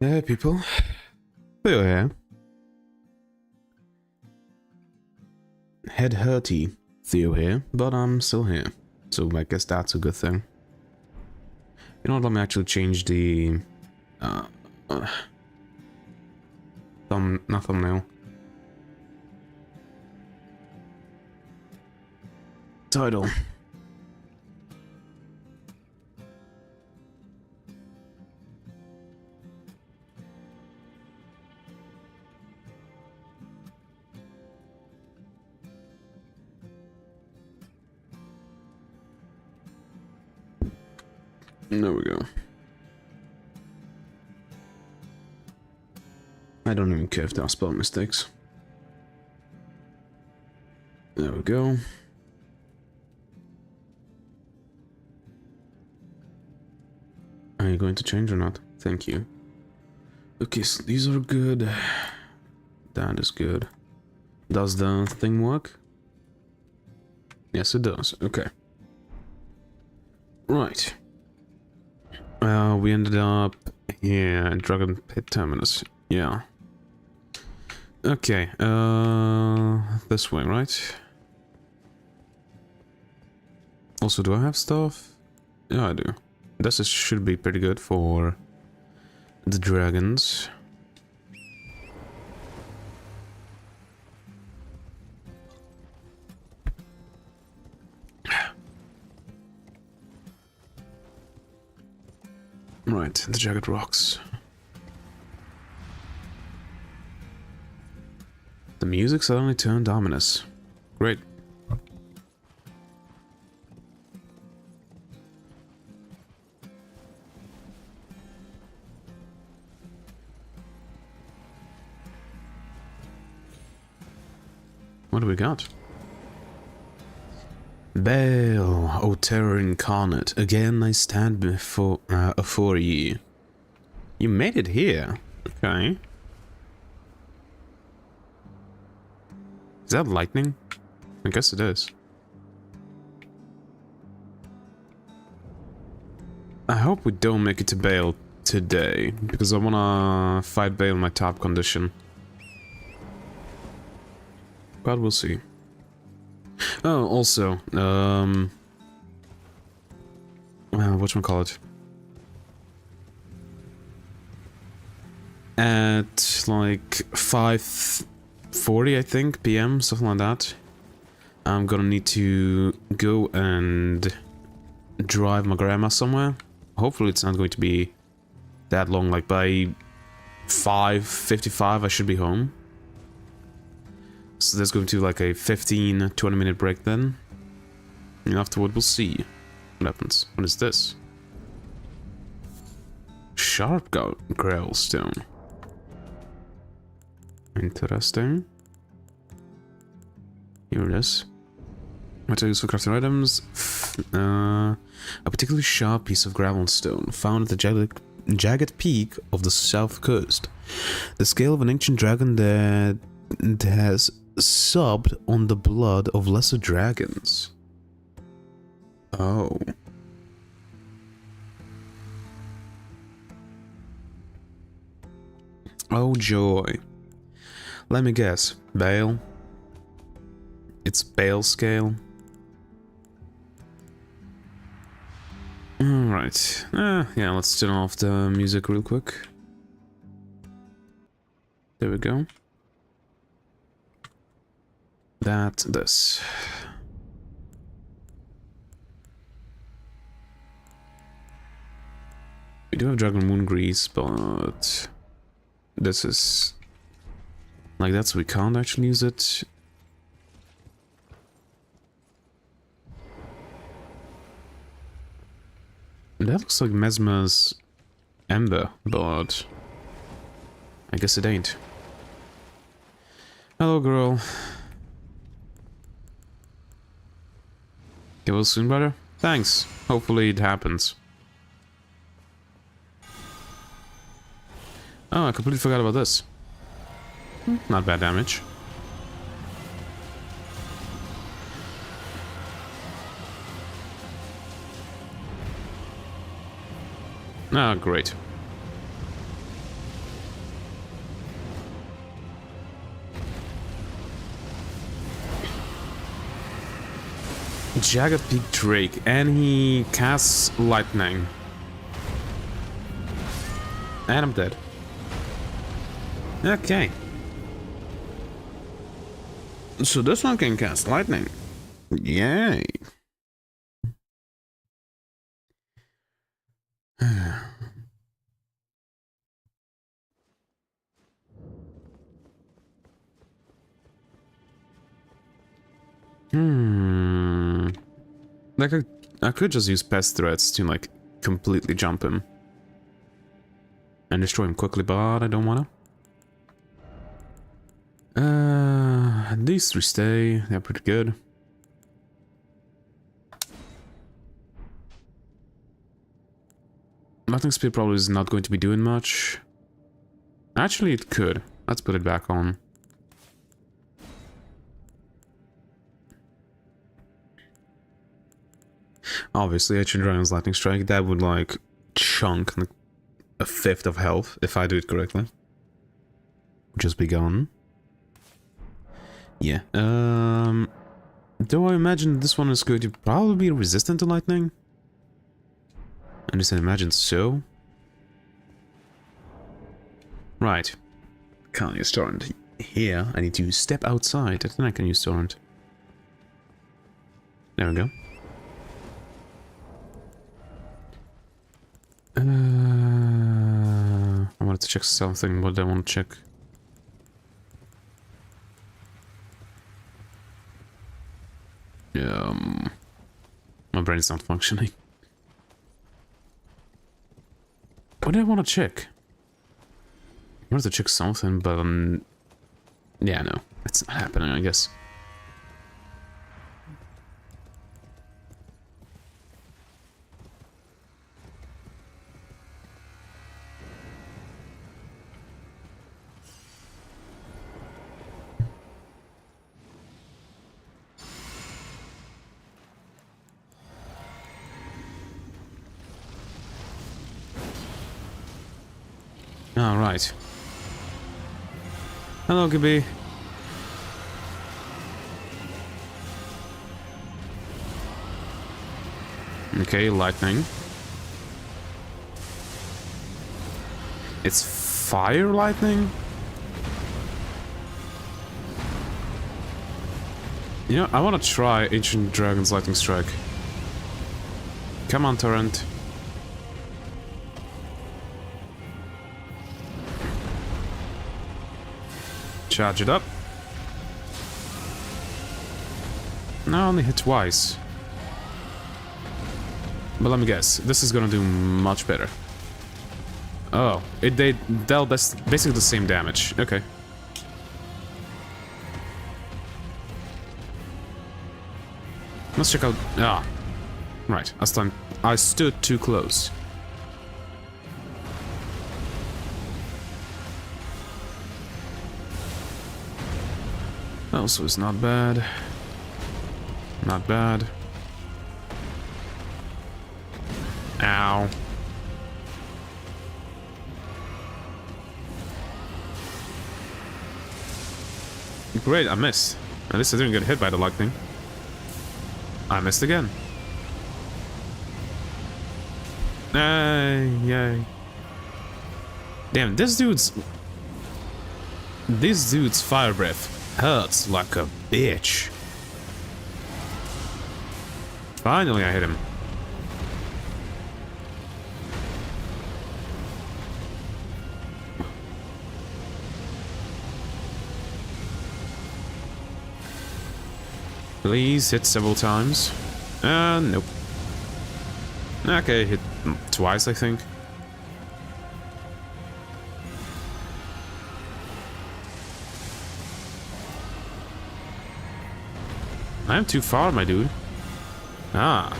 Hey people, Theo here. Head hurty, Theo here, but I'm still here, so I guess that's a good thing. You know what, let me actually change the... not thumbnail. Title. There we go. I don't even care if there are spell mistakes. There we go. Are you going to change or not? Thank you. Okay, so these are good. That is good. Does the thing work? Yes, it does. Okay. Right. We ended up here at Dragon Pit Terminus. Yeah. Okay, this way, right? Also, do I have stuff? Yeah, I do. Should be pretty good for the dragons. Right, the jagged rocks. The music suddenly turned ominous. Great. What do we got? Baal, O terror incarnate, again I stand before ye. You made it here. Okay. Is that lightning? I guess it is. I hope we don't make it to Baal today, because I wanna fight Baal in my top condition. But we'll see. Oh, also, whatchamacallit? At like 5:40, I think, PM, something like that, I'm gonna need to go and drive my grandma somewhere. Hopefully it's not going to be that long, like by 5:55 I should be home. So there's going to be like a 15-20 minute break then. And afterward we'll see what happens. What is this? Sharp Grailstone. Interesting. Here it is. Materials for crafting items. A particularly sharp piece of gravelstone found at the jagged peak of the south coast. The scale of an ancient dragon that has subbed on the blood of lesser dragons. Oh. Oh joy. Let me guess. Baal? It's Baal scale? Alright. Yeah, let's turn off the music real quick. There we go. This. We do have Dragon Moon Grease, but this is like that, so we can't actually use it. That looks like Mesmer's Ember, but I guess it ain't. Hello, girl. Get well soon, brother. Thanks. Hopefully it happens. Oh, I completely forgot about this. Not bad damage. Ah, great. Jagged Peak Drake, and he casts lightning. And I'm dead. Okay. So this one can cast lightning. Yay. Like, I could just use pest threats to, like, completely jump him. And destroy him quickly, but I don't wanna. These three stay. They're pretty good. Lightning Speed probably is not going to be doing much. Actually, it could. Let's put it back on. Obviously, Ancient Dragon's Lightning Strike, that would, like, chunk like, a fifth of health, if I do it correctly. Just be gone. Yeah, though I imagine this one is going to probably be resistant to lightning. I just imagine so. Right. Can't use torrent here. I need to step outside, and then I can use torrent. There we go. I wanted to check something. What do I want to check? My brain's not functioning. What do I want to check? I wanted to check something, but yeah, no, it's not happening, I guess. All right. Hello, Gibby. Okay, lightning. It's fire lightning? You know, I want to try Ancient Dragon's Lightning Strike. Come on, Torrent. Charge it up. No, I only hit twice. But let me guess, this is gonna do much better. Oh, they dealt basically the same damage. Okay. Let's check out. Ah, right. I stood too close. Also, it's not bad. Not bad. Ow. Great, I missed. At least I didn't get hit by the lightning. I missed again. Yay. Damn, this dude's fire breath hurts like a bitch. Finally, I hit him. Please hit several times. Nope. Okay, hit twice, I think. I'm too far, my dude. Ah.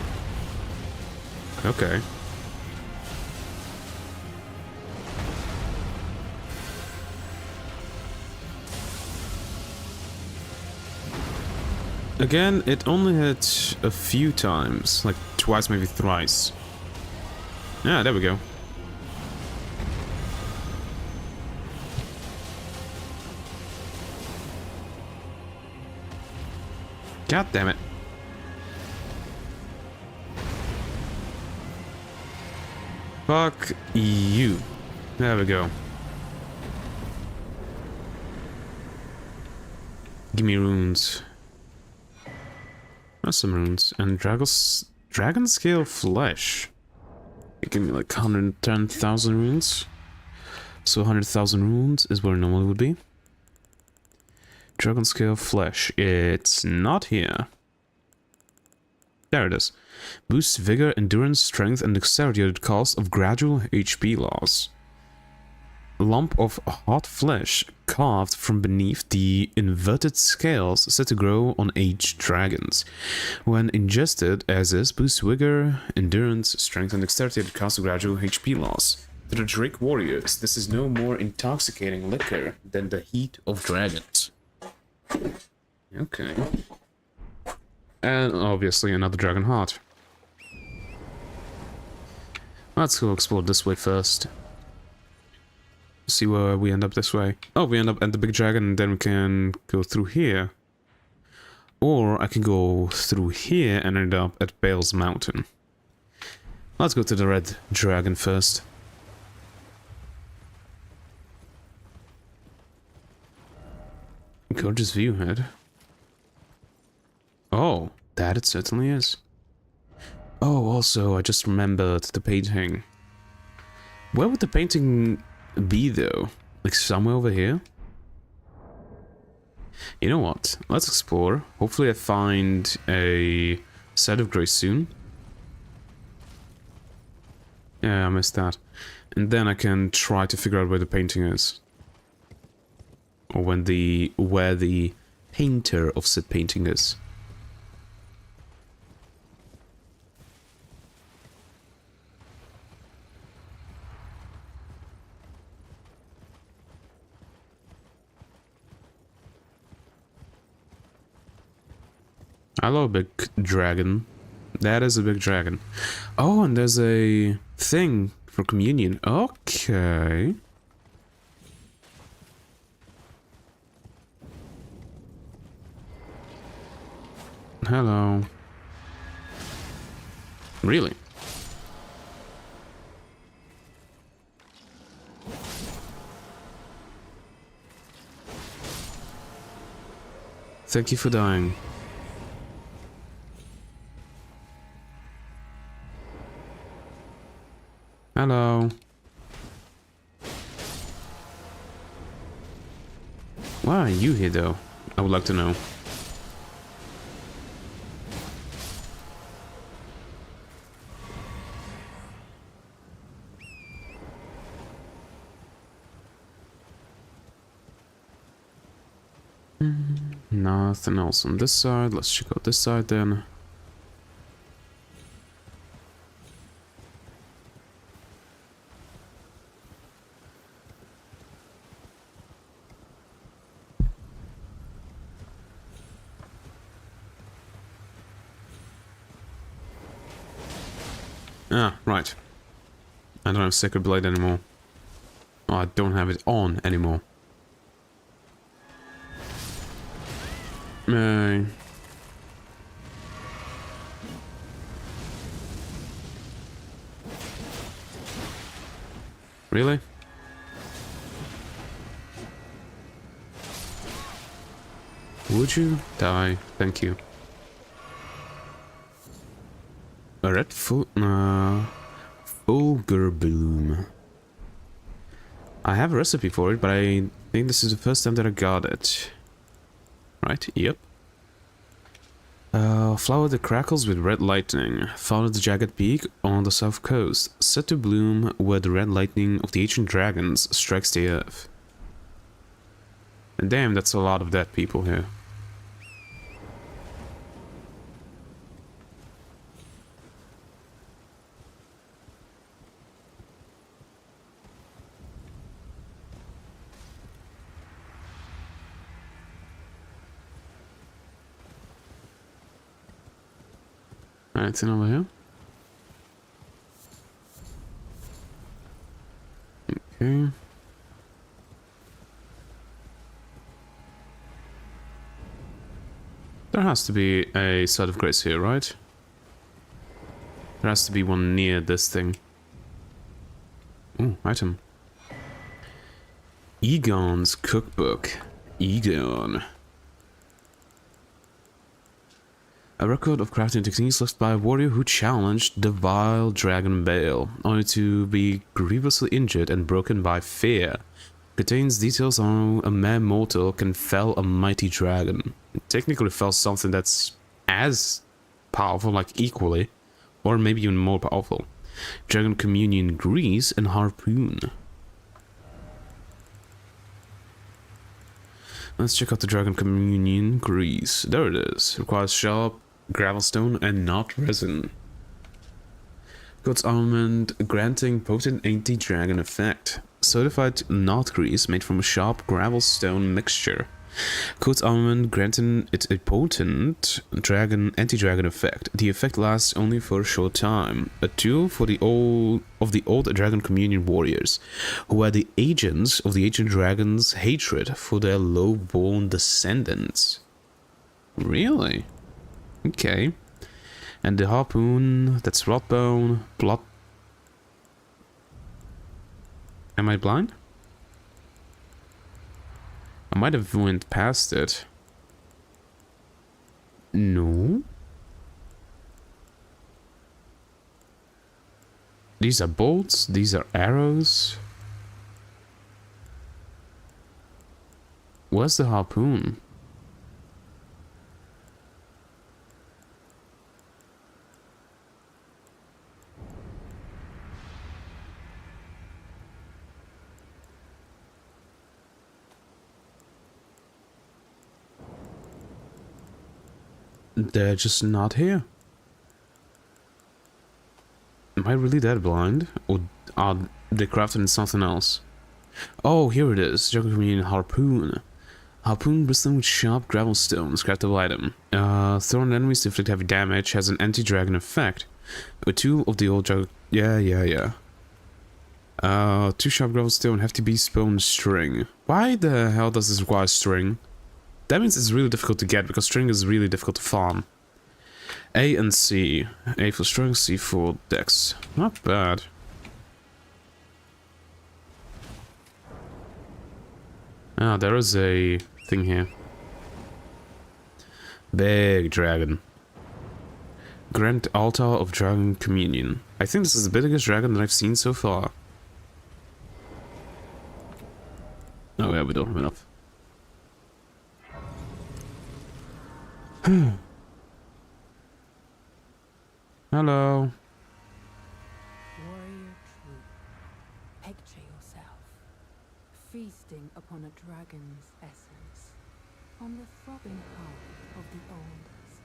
Okay. Again, it only hit a few times. Like twice, maybe thrice. Yeah, there we go. God damn it. Fuck you. There we go. Give me runes. That's some runes. And dragon scale flesh. Give me like 110,000 runes. So 100,000 runes is where normally would be. Dragon scale flesh. It's not here. There it is. Boosts vigor, endurance, strength, and dexterity at the cost of gradual HP loss. Lump of hot flesh carved from beneath the inverted scales said to grow on aged dragons. When ingested, as is, boosts vigor, endurance, strength, and dexterity at the cost of gradual HP loss. To the Drake warriors, this is no more intoxicating liquor than the heat of dragons. Okay. And obviously another dragon heart. Let's go explore this way first. See where we end up this way. Oh, we end up at the big dragon and then we can go through here. Or I can go through here and end up at Bale's Mountain. Let's go to the red dragon first. Gorgeous view head. Oh, that it certainly is. Oh, also, I just remembered the painting. Where would the painting be, though? Like somewhere over here? You know what? Let's explore. Hopefully I find a set of grace soon. Yeah, I missed that. And then I can try to figure out where the painting is. Or where the painter of said painting is. Hello, big dragon. That is a big dragon. Oh, and there's a thing for communion. Okay. Hello. Really? Thank you for dying. Hello. Why are you here, though? I would like to know. Nothing else on this side. Let's check out this side then. Ah, right. I don't have Sacred Blade anymore. Oh, I don't have it on anymore. Really? Would you die? Thank you. A red fulgur bloom. I have a recipe for it, but I think this is the first time that I got it. Right? Yep. Flower that crackles with red lightning. Found at the Jagged Peak on the south coast. Set to bloom where the red lightning of the ancient dragons strikes the earth. And damn, that's a lot of dead people here. Anything over here? Okay. There has to be a site of grace here, right? There has to be one near this thing. Ooh, item. Egon's cookbook. Egon. A record of crafting techniques left by a warrior who challenged the vile dragon Baal, only to be grievously injured and broken by F.E.A.R. Contains details on how a mere mortal can fell a mighty dragon. It technically fell something that's as powerful, like equally, or maybe even more powerful. Dragon Communion GRIS and Harpoon. Let's check out the Dragon Communion GRIS. There it is. Requires sharp gravelstone and not resin. God's armament granting potent anti-dragon effect. Certified not grease made from a sharp gravelstone mixture. Coat's armament granting it a potent anti-dragon effect. The effect lasts only for a short time. A tool for the old Dragon Communion warriors, who are the agents of the ancient dragon's hatred for their low-born descendants. Really? Okay. And the harpoon, that's rotbone, blood. Am I blind? I might have went past it. No. These are bolts, these are arrows. Where's the harpoon? They're just not here. Am I really that blind? Or are they crafted in something else? Oh, here it is. Dragon Communion Harpoon. Harpoon bristling with sharp gravelstones. Craftable item. Thrown enemies to inflict heavy damage. Has an anti-dragon effect. A tool of the old dragon. Yeah. Two sharp gravelstone, hefty beast bone, string. Why the hell does this require string? That means it's really difficult to get, because string is really difficult to farm. A and C. A for strength, C for dex. Not bad. Ah, there is a thing here. Big dragon. Grand Altar of Dragon Communion. I think this is the biggest dragon that I've seen so far. Oh yeah, we don't have enough. Hello. Warrior troop, picture yourself feasting upon a dragon's essence, on the throbbing heart of the oldest,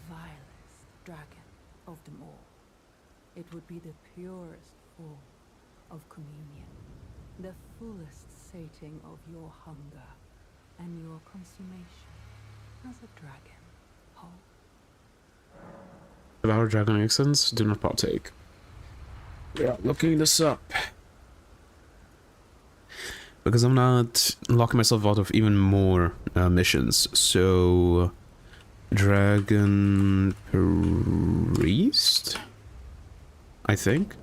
vilest dragon of them all. It would be the purest form of communion, the fullest sating of your hunger and your consummation as a dragon whole. Our dragon accents do not partake. Yeah, looking this up. Because I'm not locking myself out of even more missions. So, Dragon Priest? I think.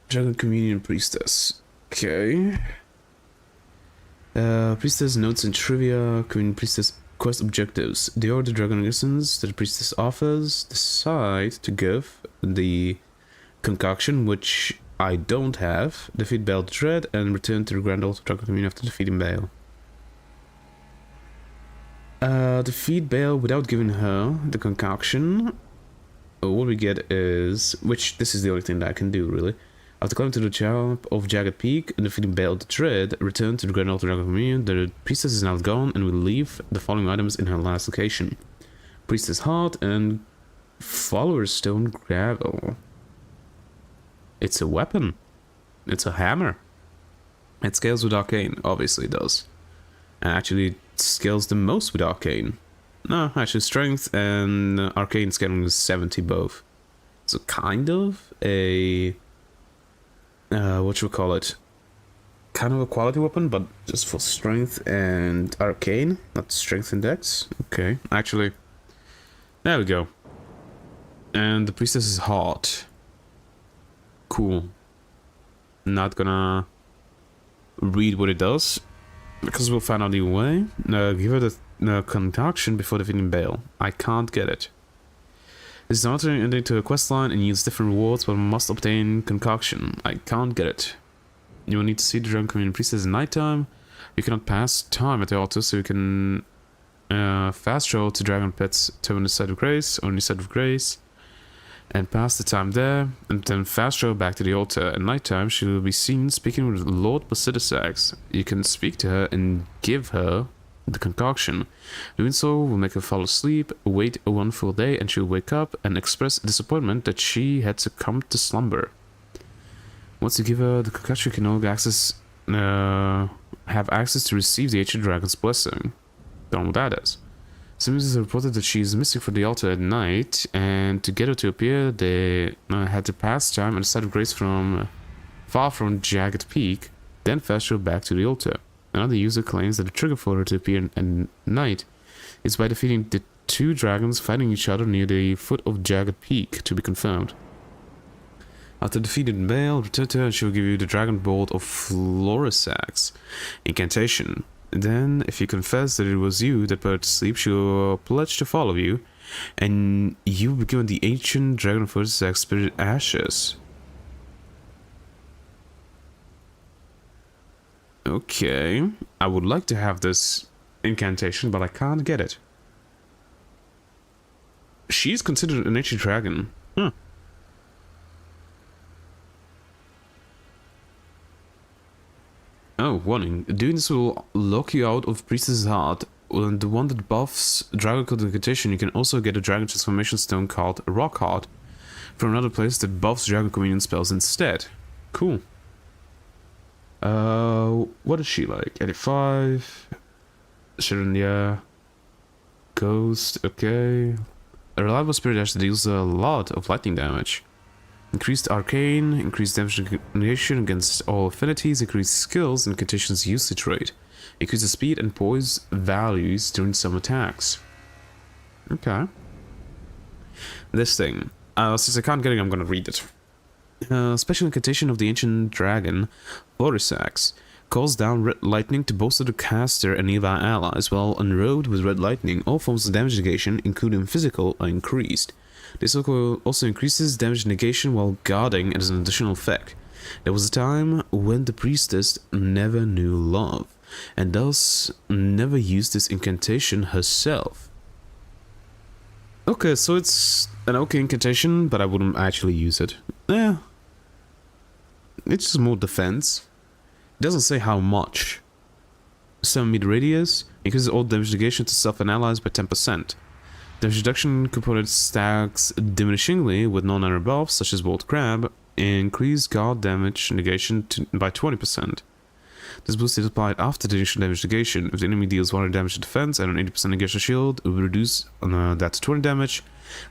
Dragon Communion Priestess. Okay. Priestess notes and trivia. Communion Priestess quest objectives. The order dragon essence that the priestess offers. Decide to give the concoction, which I don't have. Defeat Baal Dread and return to the Grand Altar of Dragon Communion after defeating Baal. Defeat Baal without giving her the concoction. What we get is, which this is the only thing that I can do really. After climbing to the top of Jagged Peak and defeating Baal Dread, return to the Grand Altar of Dragon Communion. The priestess is now gone and will leave the following items in her last location: Priestess Heart and Follower's Stone Gravel. It's a weapon. It's a hammer. It scales with Arcane, obviously it does. And actually it scales the most with Arcane. No, actually Strength and Arcane scaling is 70 both. So kind of a... what should we call it? Kind of a quality weapon, but just for Strength and Arcane, not Strength and Dex. Okay, actually, there we go. And the priestess is hot. Cool. Not gonna read what it does, because we'll find out either way. Give her the concoction before defeating Baal. I can't get it. This is not ending to a quest line and yields different rewards, but must obtain concoction. I can't get it. You will need to see the Dragon Communion Priestess at nighttime. You cannot pass time at the altar, so you can fast travel to Dragon Pet's Terminus Site of Grace, or Site of Grace, and pass the time there, and then fast travel back to the altar. At nighttime, she will be seen speaking with Lord Basidisax. You can speak to her and give her the concoction. Doing so will make her fall asleep, wait one full day, and she will wake up and express disappointment that she had succumbed to slumber. Once you give her the concoction, you can only have access to receive the Ancient Dragon's blessing. Don't know what that is. Simmons has reported that she is missing from the altar at night, and to get her to appear, they had to pass time at the Site of Grace from far from Jagged Peak, then fast travel back to the altar. Another user claims that the trigger for her to appear at night is by defeating the two dragons fighting each other near the foot of Jagged Peak, to be confirmed. After defeating Baal, return to her and she will give you the Dragon Bolt of Florisax incantation. Then, if you confess that it was you that put her to sleep, she will pledge to follow you, and you will be given the ancient Dragon Florisax Spirit Ashes. Okay, I would like to have this incantation, but I can't get it. She's considered an ancient dragon. Huh. Oh, warning. Doing this will lock you out of Priestess's Heart, and the one that buffs Dragon Code Incantation. You can also get a Dragon Transformation Stone called Rock Heart from another place that buffs Dragon Communion spells instead. Cool. What is she like? 85. Sharon, Ghost, okay. A reliable spirit dash that deals a lot of lightning damage. Increased arcane, increased damage negation against all affinities, increased skills and conditions usage rate. Increases speed and poise values during some attacks. Okay. This thing. Since I can't get it, I'm gonna read it. Special incantation of the ancient dragon, Florisax, calls down red lightning to bolster the caster and nearby allies, while on road with red lightning, all forms of damage negation, including physical, are increased. This also increases damage negation while guarding as an additional effect. There was a time when the priestess never knew love, and thus never used this incantation herself. Okay, so it's an okay incantation, but I wouldn't actually use it. Yeah. It's just more defense. It doesn't say how much. 7 meter radius, increases all damage negation to self and allies by 10%. Damage reduction component stacks diminishingly with non-armor buffs such as Bolt Crab, increase guard damage negation by 20%. This boost is applied after the initial damage negation. If the enemy deals 100 damage to defense and an 80% negation shield, it will reduce that to 20 damage.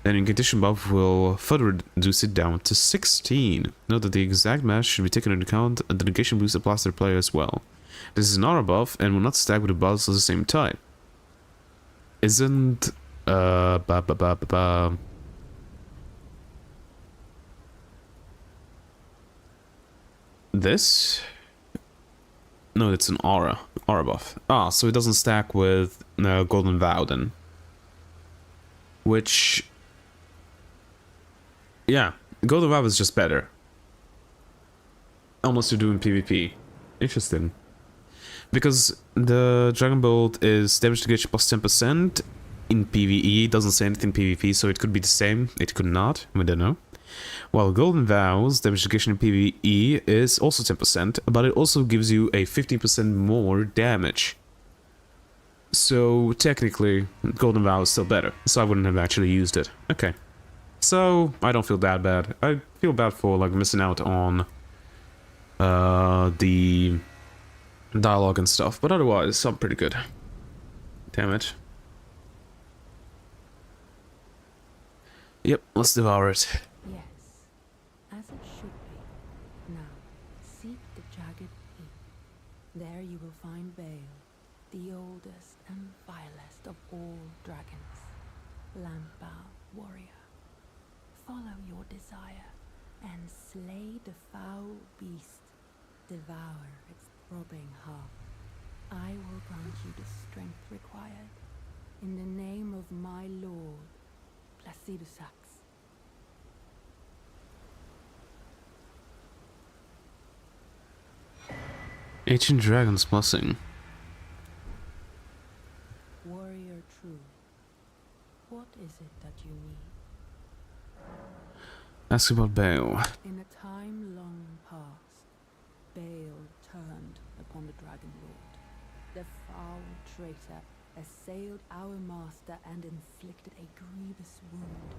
Then incantation buff will further reduce it down to 16. Note that the exact match should be taken into account, and the negation boost applies to the player as well. This is not a buff and will not stack with the buffs of the same type. Isn't this? No, it's an aura buff. Ah, so it doesn't stack with Golden Vow then. Which, yeah, Golden Vow is just better. Unless you're doing PvP. Interesting. Because the Dragon Bolt is damage negation plus 10% in PvE. It doesn't say anything in PvP, so it could be the same. It could not. We don't know. While Golden Vow's damage negation in PvE is also 10%, but it also gives you a 15% more damage. So technically, Golden Vow is still better, so I wouldn't have actually used it. Okay. So, I don't feel that bad. I feel bad for like missing out on the dialogue and stuff, but otherwise, I'm pretty good. Damn it. Yep, let's devour it. Yes, as it should be. Now, seek the Jagged Peak. There you will find Baal, the oldest and vilest of all dragons, Lampa warrior. follow your desire and slay the foul beast. Devour its throbbing heart. I will grant you the strength required. In the name of my lord, Placidusax. Ancient Dragon's Blessing. Warrior true, what is it that you need? Ask about Baal. In a time long past, Baal turned upon the Dragon Lord. The foul traitor assailed our master and inflicted a grievous wound,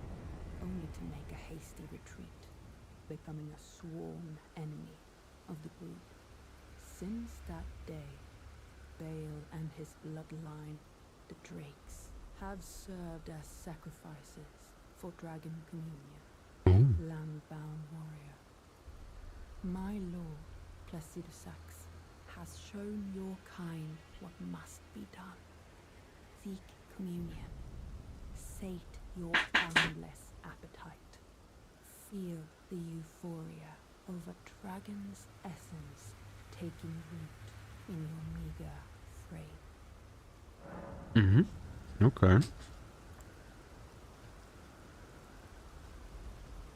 only to make a hasty retreat, becoming a sworn enemy of the group. Since that day, Baal and his bloodline, the Drakes, have served as sacrifices for Dragon Communion, land-bound warrior. My lord, Placidusax, has shown your kind what must be done. Seek communion. Sate your boundless appetite. Feel the euphoria of a dragon's essence taking root in your meager frame. Okay.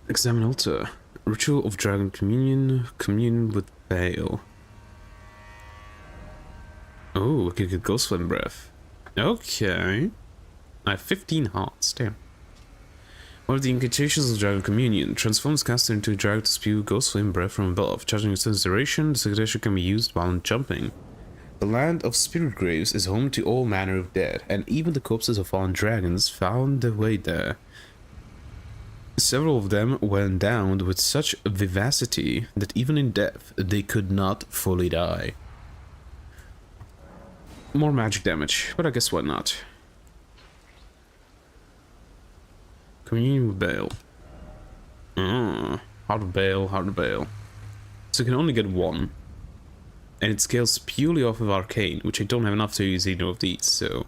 Examine altar. Ritual of Dragon Communion. Commune with Baal. Oh, we can get Ghost Flame Breath. Okay. I have 15 hearts, damn. One of the incantations of Dragon Communion transforms caster into a dragon to spew Ghost Flame Breath from above. Charging its duration, this incantation can be used while jumping. The land of spirit graves is home to all manner of dead, and even the corpses of fallen dragons found their way there. Several of them were endowed with such vivacity that even in death they could not fully die. More magic damage, but I guess why not? Communion with Baal. Heart of Baal, Heart of Baal. So you can only get one. And it scales purely off of Arcane, which I don't have enough to use either of these, so...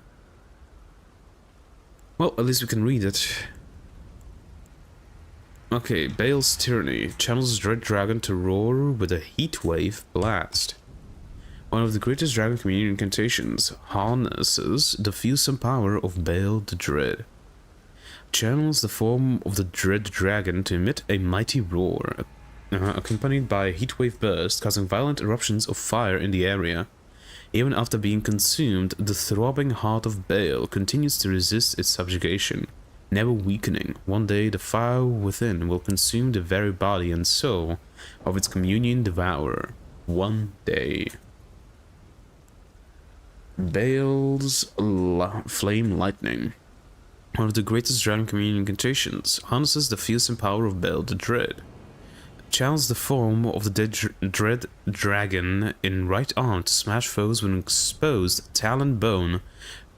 Well, at least we can read it. Okay, Baal's Tyranny channels Dread Dragon to roar with a Heatwave Blast. One of the greatest Dragon Communion incantations harnesses the fearsome power of Baal the Dread. Channels the form of the Dread Dragon to emit a mighty roar, accompanied by a heatwave burst, causing violent eruptions of fire in the area. Even after being consumed, the throbbing heart of Baal continues to resist its subjugation, never weakening. One day, the fire within will consume the very body and soul of its communion devourer. One day. Baal's Flame Lightning. One of the greatest Dragon Communion incantations, harnesses the fearsome power of Baal the Dread. Channels the form of the Dread Dragon in right arm to smash foes when exposed, talon bone,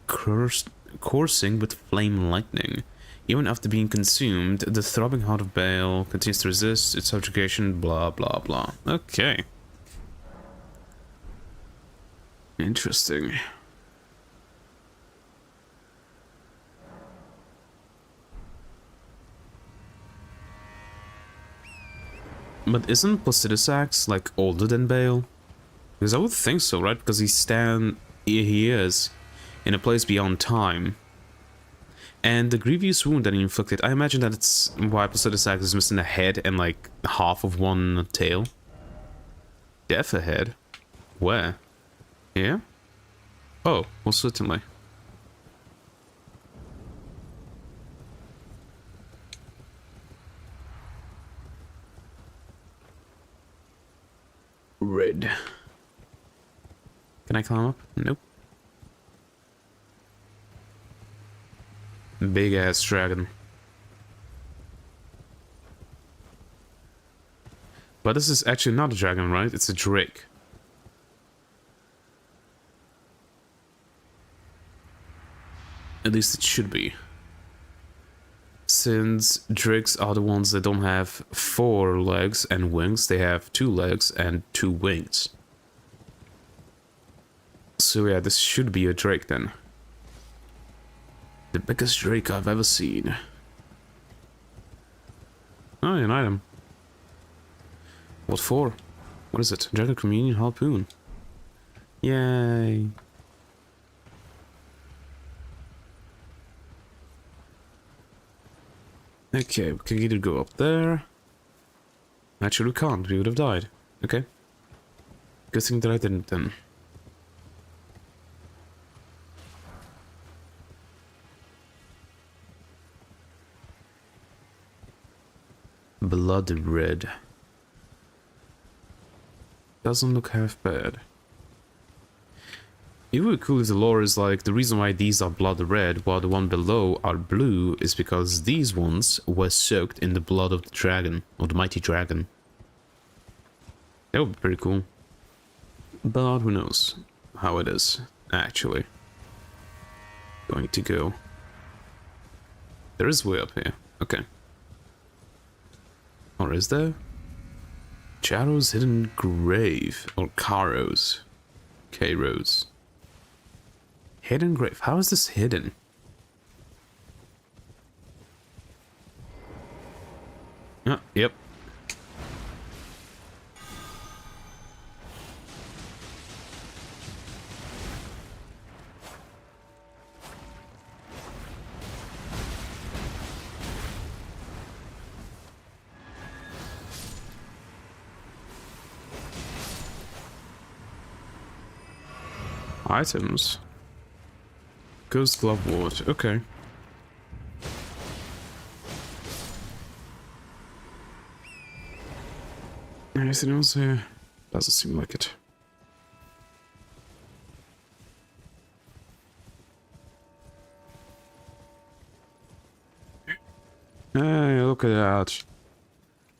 coursing with flame lightning. Even after being consumed, the throbbing heart of Baal continues to resist its subjugation, blah blah blah. Okay. Interesting. But isn't Placidusax like older than Baal? Because I would think so, right? Because he is in a place beyond time. And the grievous wound that he inflicted, I imagine that it's why Placidusax is missing a head and like half of one tail. Death ahead? Where? Here? Oh, well certainly. Red. Can I climb up? Nope. Big ass dragon. But this is actually not a dragon, right? It's a drake. At least it should be. Since drakes are the ones that don't have 4 legs and wings, they have 2 legs and 2 wings. So yeah, this should be a drake then. The biggest drake I've ever seen. Oh, an item. What for? What is it? Dragon Communion Harpoon. Yay. Okay, we can either go up there. Actually, we can't. We would have died. Okay. Good thing that I didn't then. Blood red. Doesn't look half bad. It would be cool if the lore is like, the reason why these are blood red while the one below are blue is because these ones were soaked in the blood of the dragon, or the mighty dragon. That would be pretty cool. But who knows how it is, actually. Going to go. There is way up here. Okay. Or is there? Charo's hidden grave. Or Caro's. Caro's. Hidden grave. How is this hidden? Yep. Items. Ghost glove ward. Okay. Anything else here? Doesn't seem like it. Hey, look at that.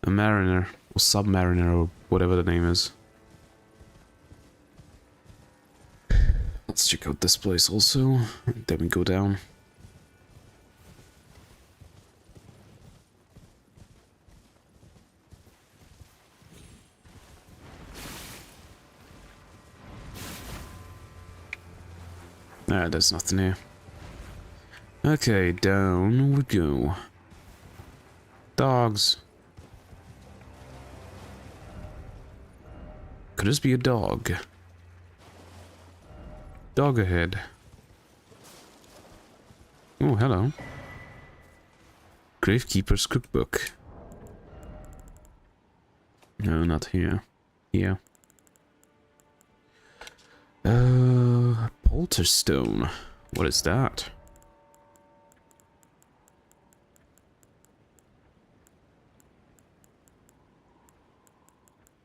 A mariner. Or submariner, or whatever the name is. Let's check out this place also. Then we go down. Ah, there's nothing here. Okay, down we go. Dogs. Could this be a dog? Dog ahead. Oh, hello. Gravekeeper's cookbook. No, not here. Here. Polterstone. What is that?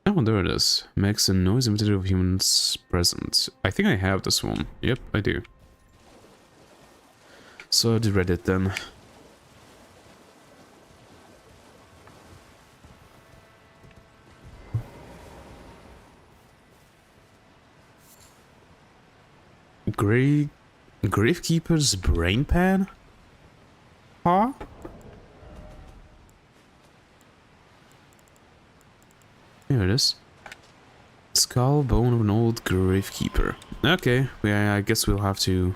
Oh, there it is. Makes a noise imitative of humans' presence. I think I have this one. Yep, I do. So I read it then. Gravekeeper's brain pan? Huh? Here it is. Skull bone of an old gravekeeper. Okay, I guess we'll have to...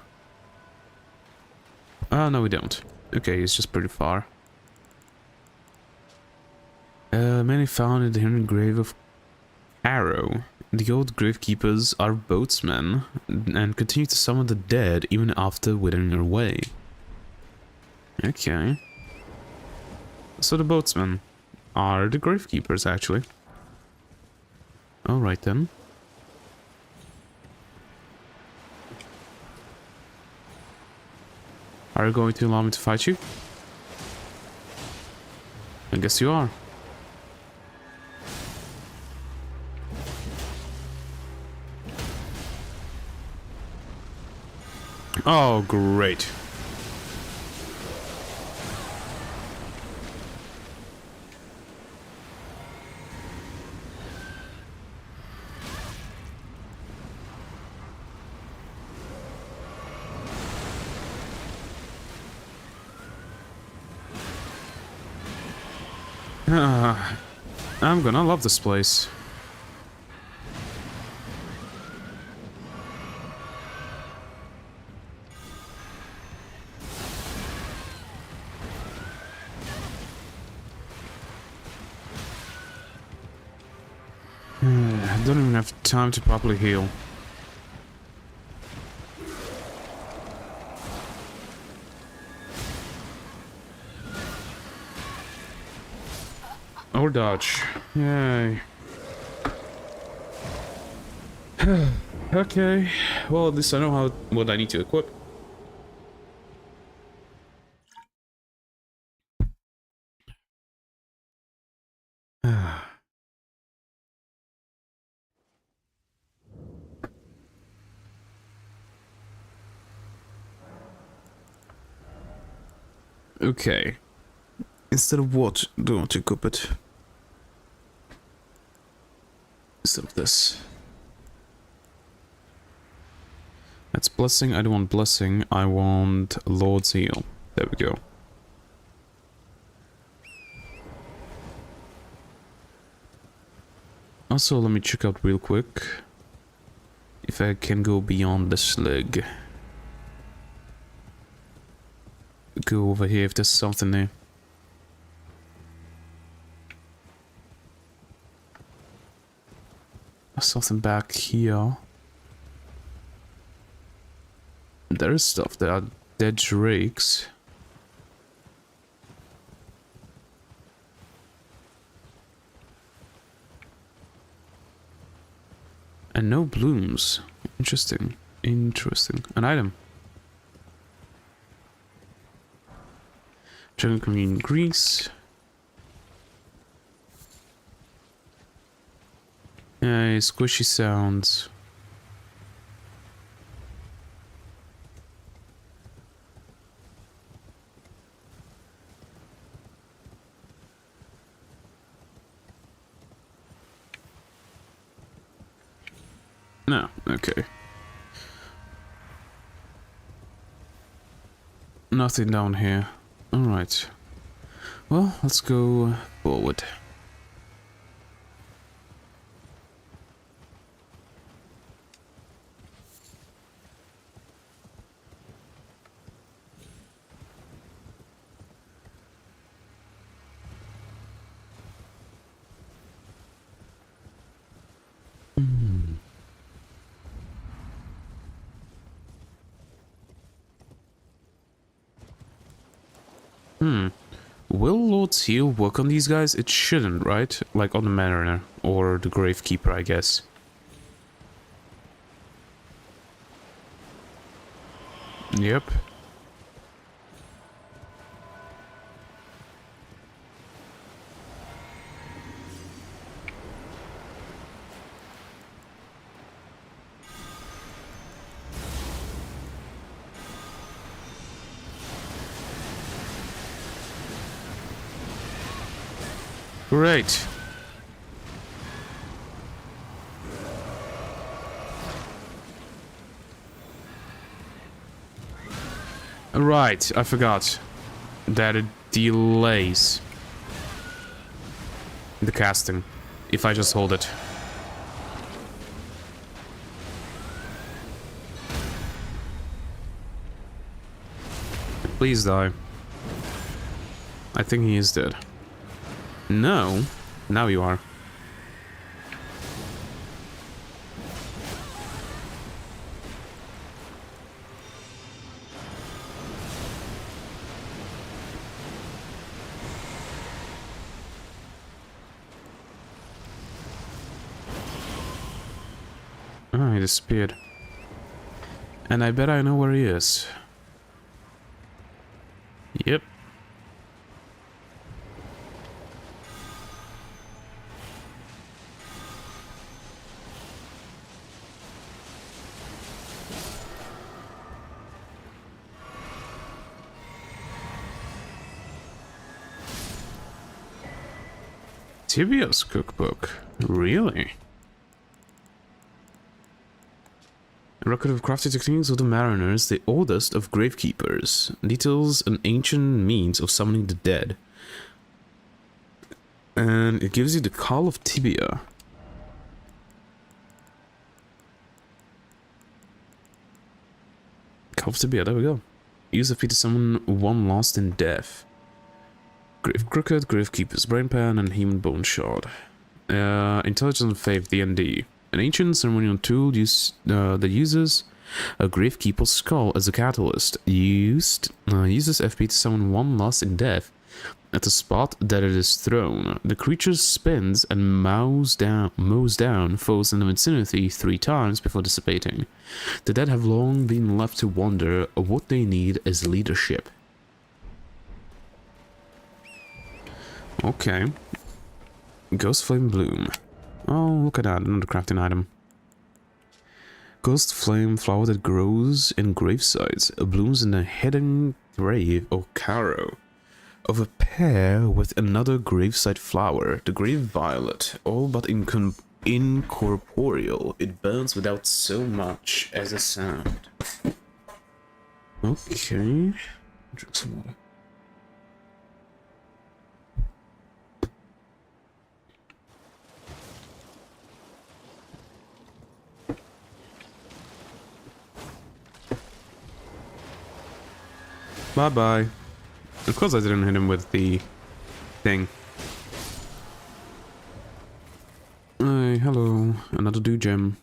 Oh, no we don't. Okay, it's just pretty far. Many found in the hidden grave of Arrow. The old gravekeepers are boatsmen and continue to summon the dead even after withering away. Okay. So the boatsmen are the gravekeepers, actually. Alright then. Are you going to allow me to fight you? I guess you are. Oh, great. I'm gonna love this place. I don't even have time to properly heal. Or dodge. Yay. Okay. Well, at least I know what I need to equip. Okay. Instead of what do I want to equip it? Instead of this. That's blessing. I don't want blessing. I want Lord's heal. There we go. Also, let me check out real quick if I can go beyond this leg. Go over here if there's something there. Something back here. There is stuff. There are dead drakes. And no blooms. Interesting. Interesting. An item. Jungle Commune Grease. Squishy sounds. No, okay. Nothing down here. Alright. Well, let's go forward. Will Lord's Heal work on these guys? It shouldn't, right? Like on the Mariner or the Gravekeeper, I guess. Yep. Great. Right, I forgot that it delays the casting if I just hold it. Please die. I think he is dead. No, now you are. Oh, he disappeared. And I bet I know where he is. Yep. Tibia's cookbook. Really? A record of crafting techniques of the Mariners, the oldest of Gravekeepers. Details an ancient means of summoning the dead. And it gives you the Call of Tibia. Call of Tibia, there we go. Use FP to summon one lost in death. Grave Crooked, Gravekeeper's Brain Pan, and Human Bone Shard. Intelligence Faith D&D. An ancient ceremonial tool that uses a Gravekeeper's skull as a catalyst. Uses FP to summon one lost in death at the spot that it is thrown. The creature spins and mows down foes in the vicinity 3 times before dissipating. The dead have long been left to wonder what they need is leadership. Okay. Ghost Flame Bloom. Oh, look at that, another crafting item. Ghost Flame flower that grows in gravesites, blooms in a hidden grave or carrow of a pair with another gravesite flower, the Grave Violet, all but incorporeal. It burns without so much as a sound. Okay. Drink some water. Bye-bye. Of course I didn't hit him with the thing. Hey, hello. Another do gem.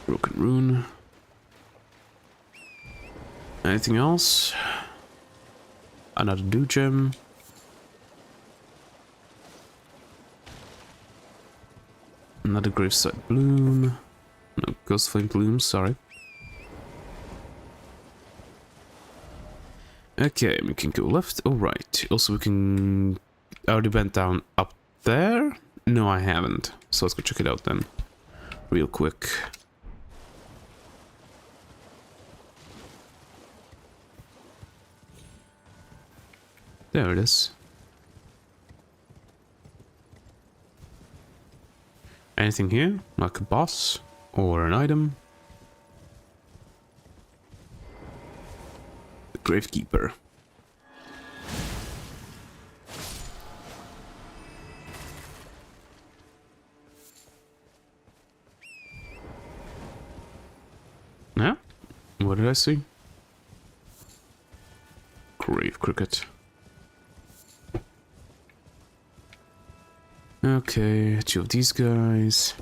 Broken rune. Anything else? Another do gem. Another gravesite bloom. No, ghost flame bloom, sorry. Okay, we can go left or right. Also, we can... I already went down up there? No, I haven't. So let's go check it out then. Real quick. There it is. Anything here? Like a boss? Or an item? The Gravekeeper. Yeah? What did I see? Grave Cricket. Okay, 2 of these guys.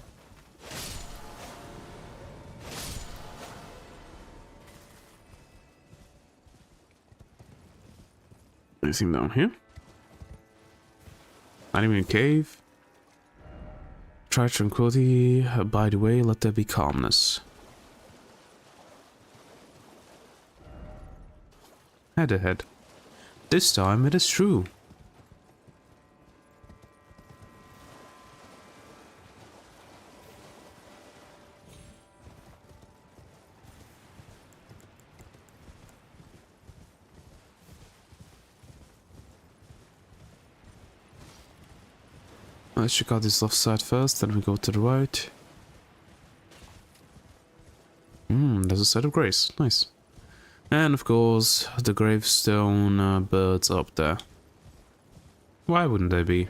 Anything down here? Not even a cave. Try tranquility. By the way, let there be calmness. Head ahead. This time it is true. Let's check out this left side first, then we go to the right. There's a set of grace. Nice. And of course, the gravestone birds up there. Why wouldn't they be?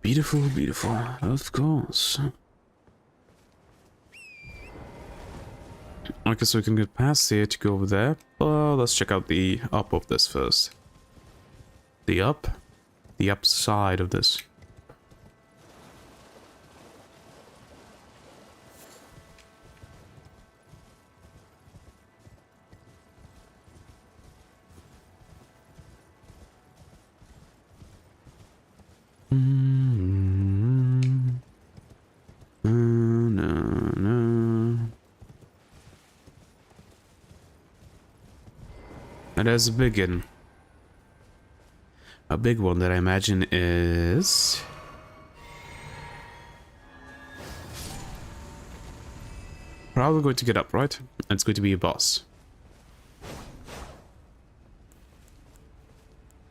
Beautiful, beautiful. Of course. Okay, so we can get past here to go over there, but let's check out the up of this first. The upside of this. And there's a big one. A big one that I imagine is... probably going to get up, right? It's going to be a boss.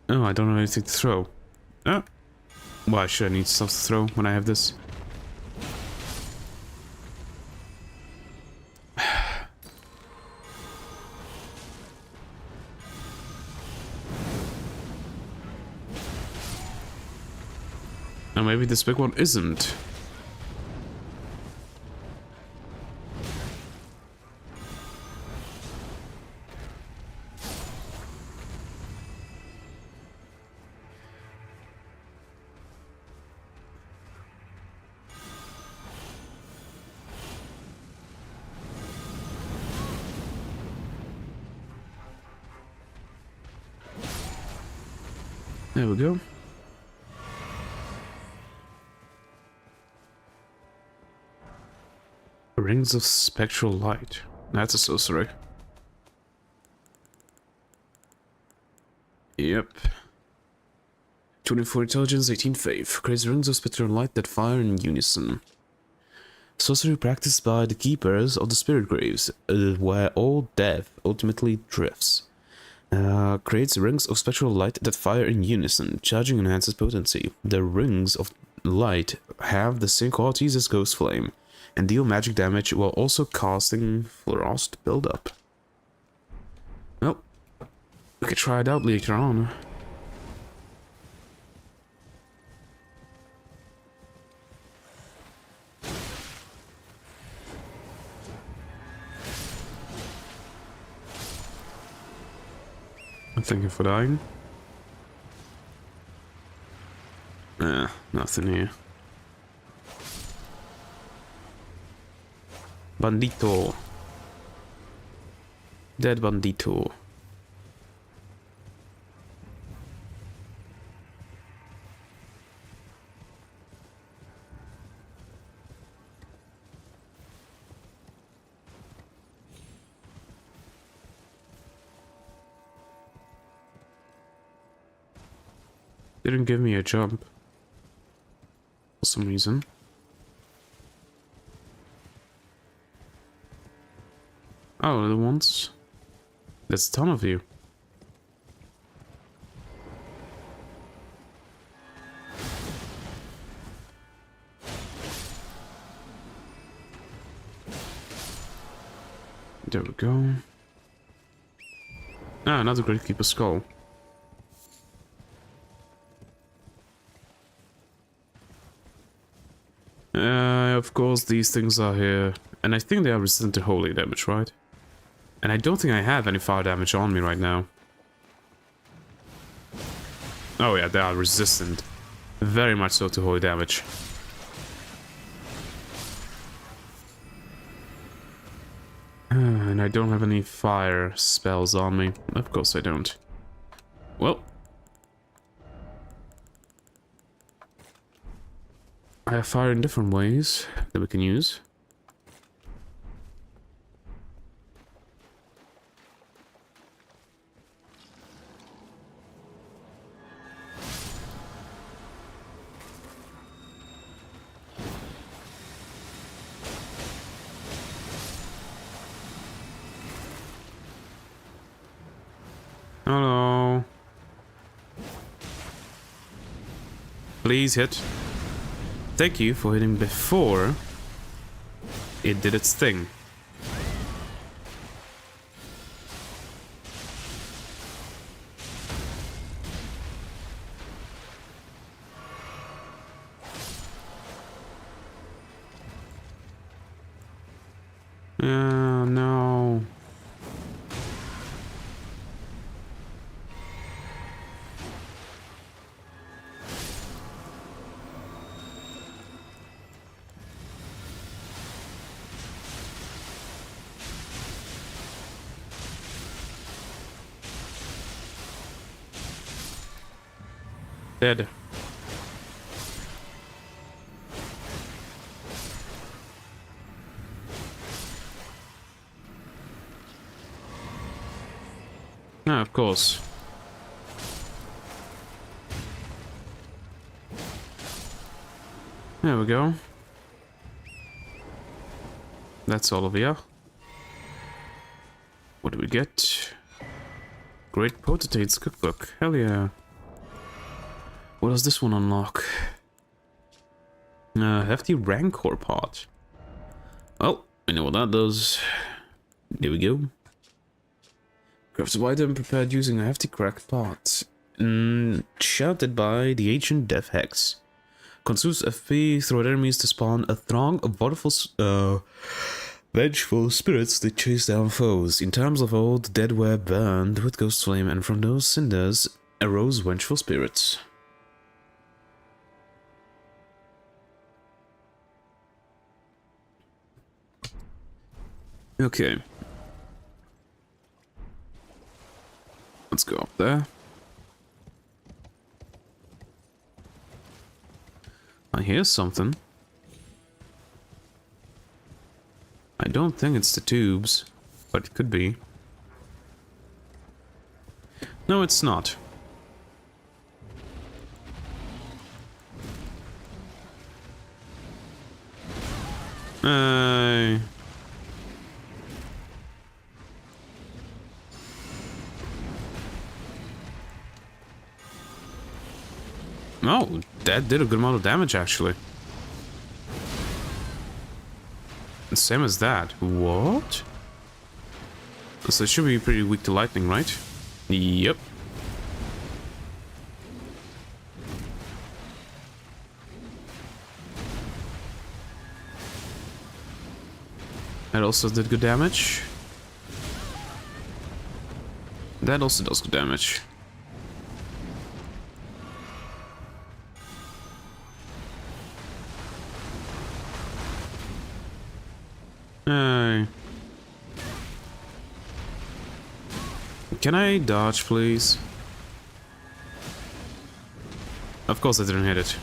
Oh, I don't know anything to throw. Oh. Why should I need stuff to throw when I have this? And maybe this big one isn't. There we go. Rings of Spectral Light. That's a sorcery. Yep. 24 Intelligence, 18 Faith. Creates rings of spectral light that fire in unison. Sorcery practiced by the keepers of the spirit graves, where all death ultimately drifts. Creates rings of spectral light that fire in unison. Charging enhances potency. The rings of light have the same qualities as Ghost Flame, and deal magic damage while also casting Frost Buildup. Well, we could try it out later on. Thank you for dying. Nothing here. Bandito. Dead bandito. Didn't give me a jump for some reason. Oh, the ones. There's a ton of you. There we go. Ah, another Great Keeper Skull. Of course, these things are here. And I think they are resistant to holy damage, right? And I don't think I have any fire damage on me right now. Oh yeah, they are resistant. Very much so to holy damage. And I don't have any fire spells on me. Of course I don't. Well. I have fire in different ways that we can use. Oh no. Please hit. Thank you for hitting before it did its thing. No. Dead. Ah, of course. There we go. That's all of you. What do we get? Great Potentate's Cookbook. Hell yeah. What does this one unlock? Hefty Rancor Pot. Well, I know what that does. There we go. Crafts a item prepared using a hefty cracked pot. Shouted by the ancient Death Hex. consumes FP through enemies to spawn a throng of vengeful spirits that chase down foes. In times of old, the dead were burned with ghost flame, and from those cinders arose vengeful spirits. Okay. Let's go up there. I hear something. I don't think it's the tubes, but it could be. No, it's not. Oh, that did a good amount of damage, actually. Same as that. What? So it should be pretty weak to lightning, right? Yep. That also did good damage. That also does good damage. Can I dodge, please? Of course I didn't hit it.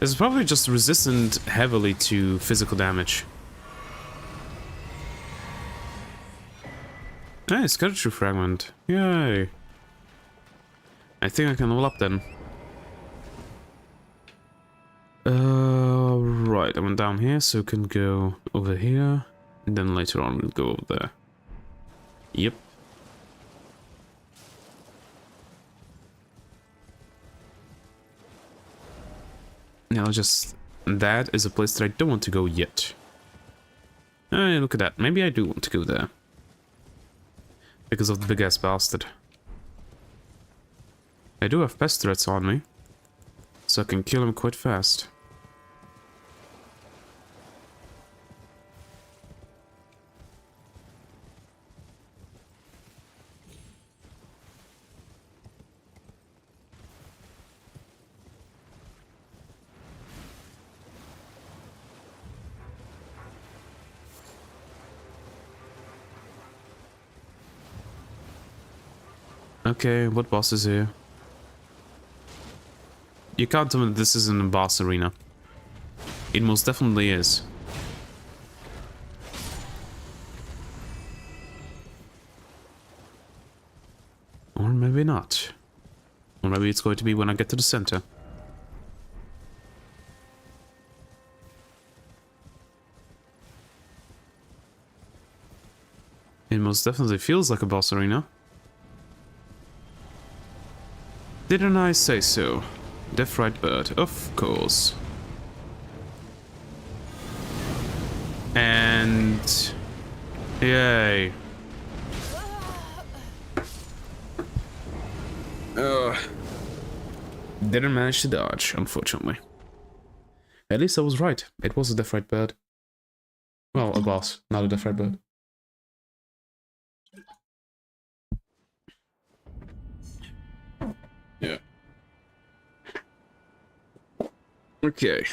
It's probably just resistant heavily to physical damage. Hey, Skeleton Fragment. Yay. I think I can level up then. Right, I went down here, so I can go over here. And then later on we'll go over there. Yep. Now just... that is a place that I don't want to go yet. Hey, look at that. Maybe I do want to go there. Because of the big-ass bastard. I do have pest threats on me. So I can kill him quite fast. Okay, what boss is here? You can't tell me that this isn't a boss arena. It most definitely is. Or maybe not. Or maybe it's going to be when I get to the center. It most definitely feels like a boss arena. Didn't I say so? Death Right Bird, of course. And... yay. Didn't manage to dodge, unfortunately. At least I was right. It was a Death Right Bird. Well, a boss, not a Death Right Bird. Yeah. Okay.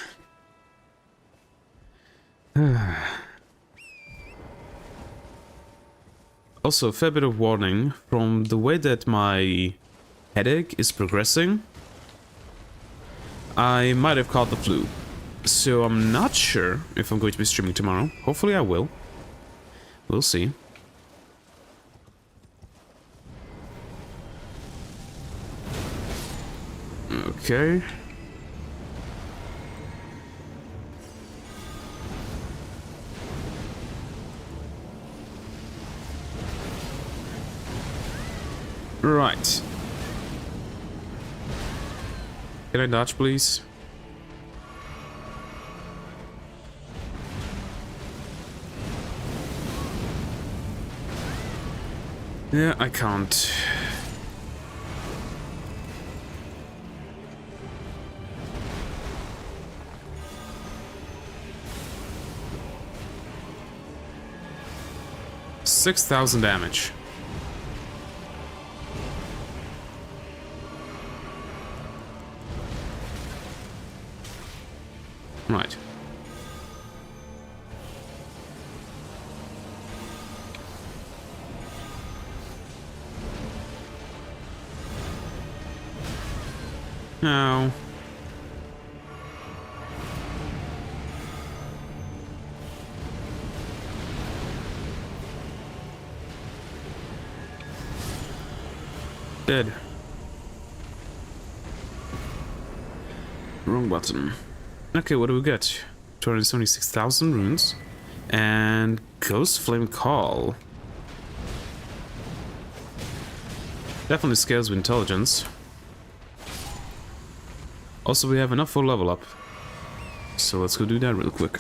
Also, a fair bit of warning from the way that my headache is progressing. I might have caught the flu. So I'm not sure if I'm going to be streaming tomorrow. Hopefully I will. We'll see. Okay. Right. Can I dodge, please? Yeah, I can't. 6,000 damage. Right. Now. Dead. Wrong button. Okay, what do we get? 276,000 runes. And Ghost Flame Call. Definitely scales with intelligence. Also, we have enough for level up. So let's go do that real quick.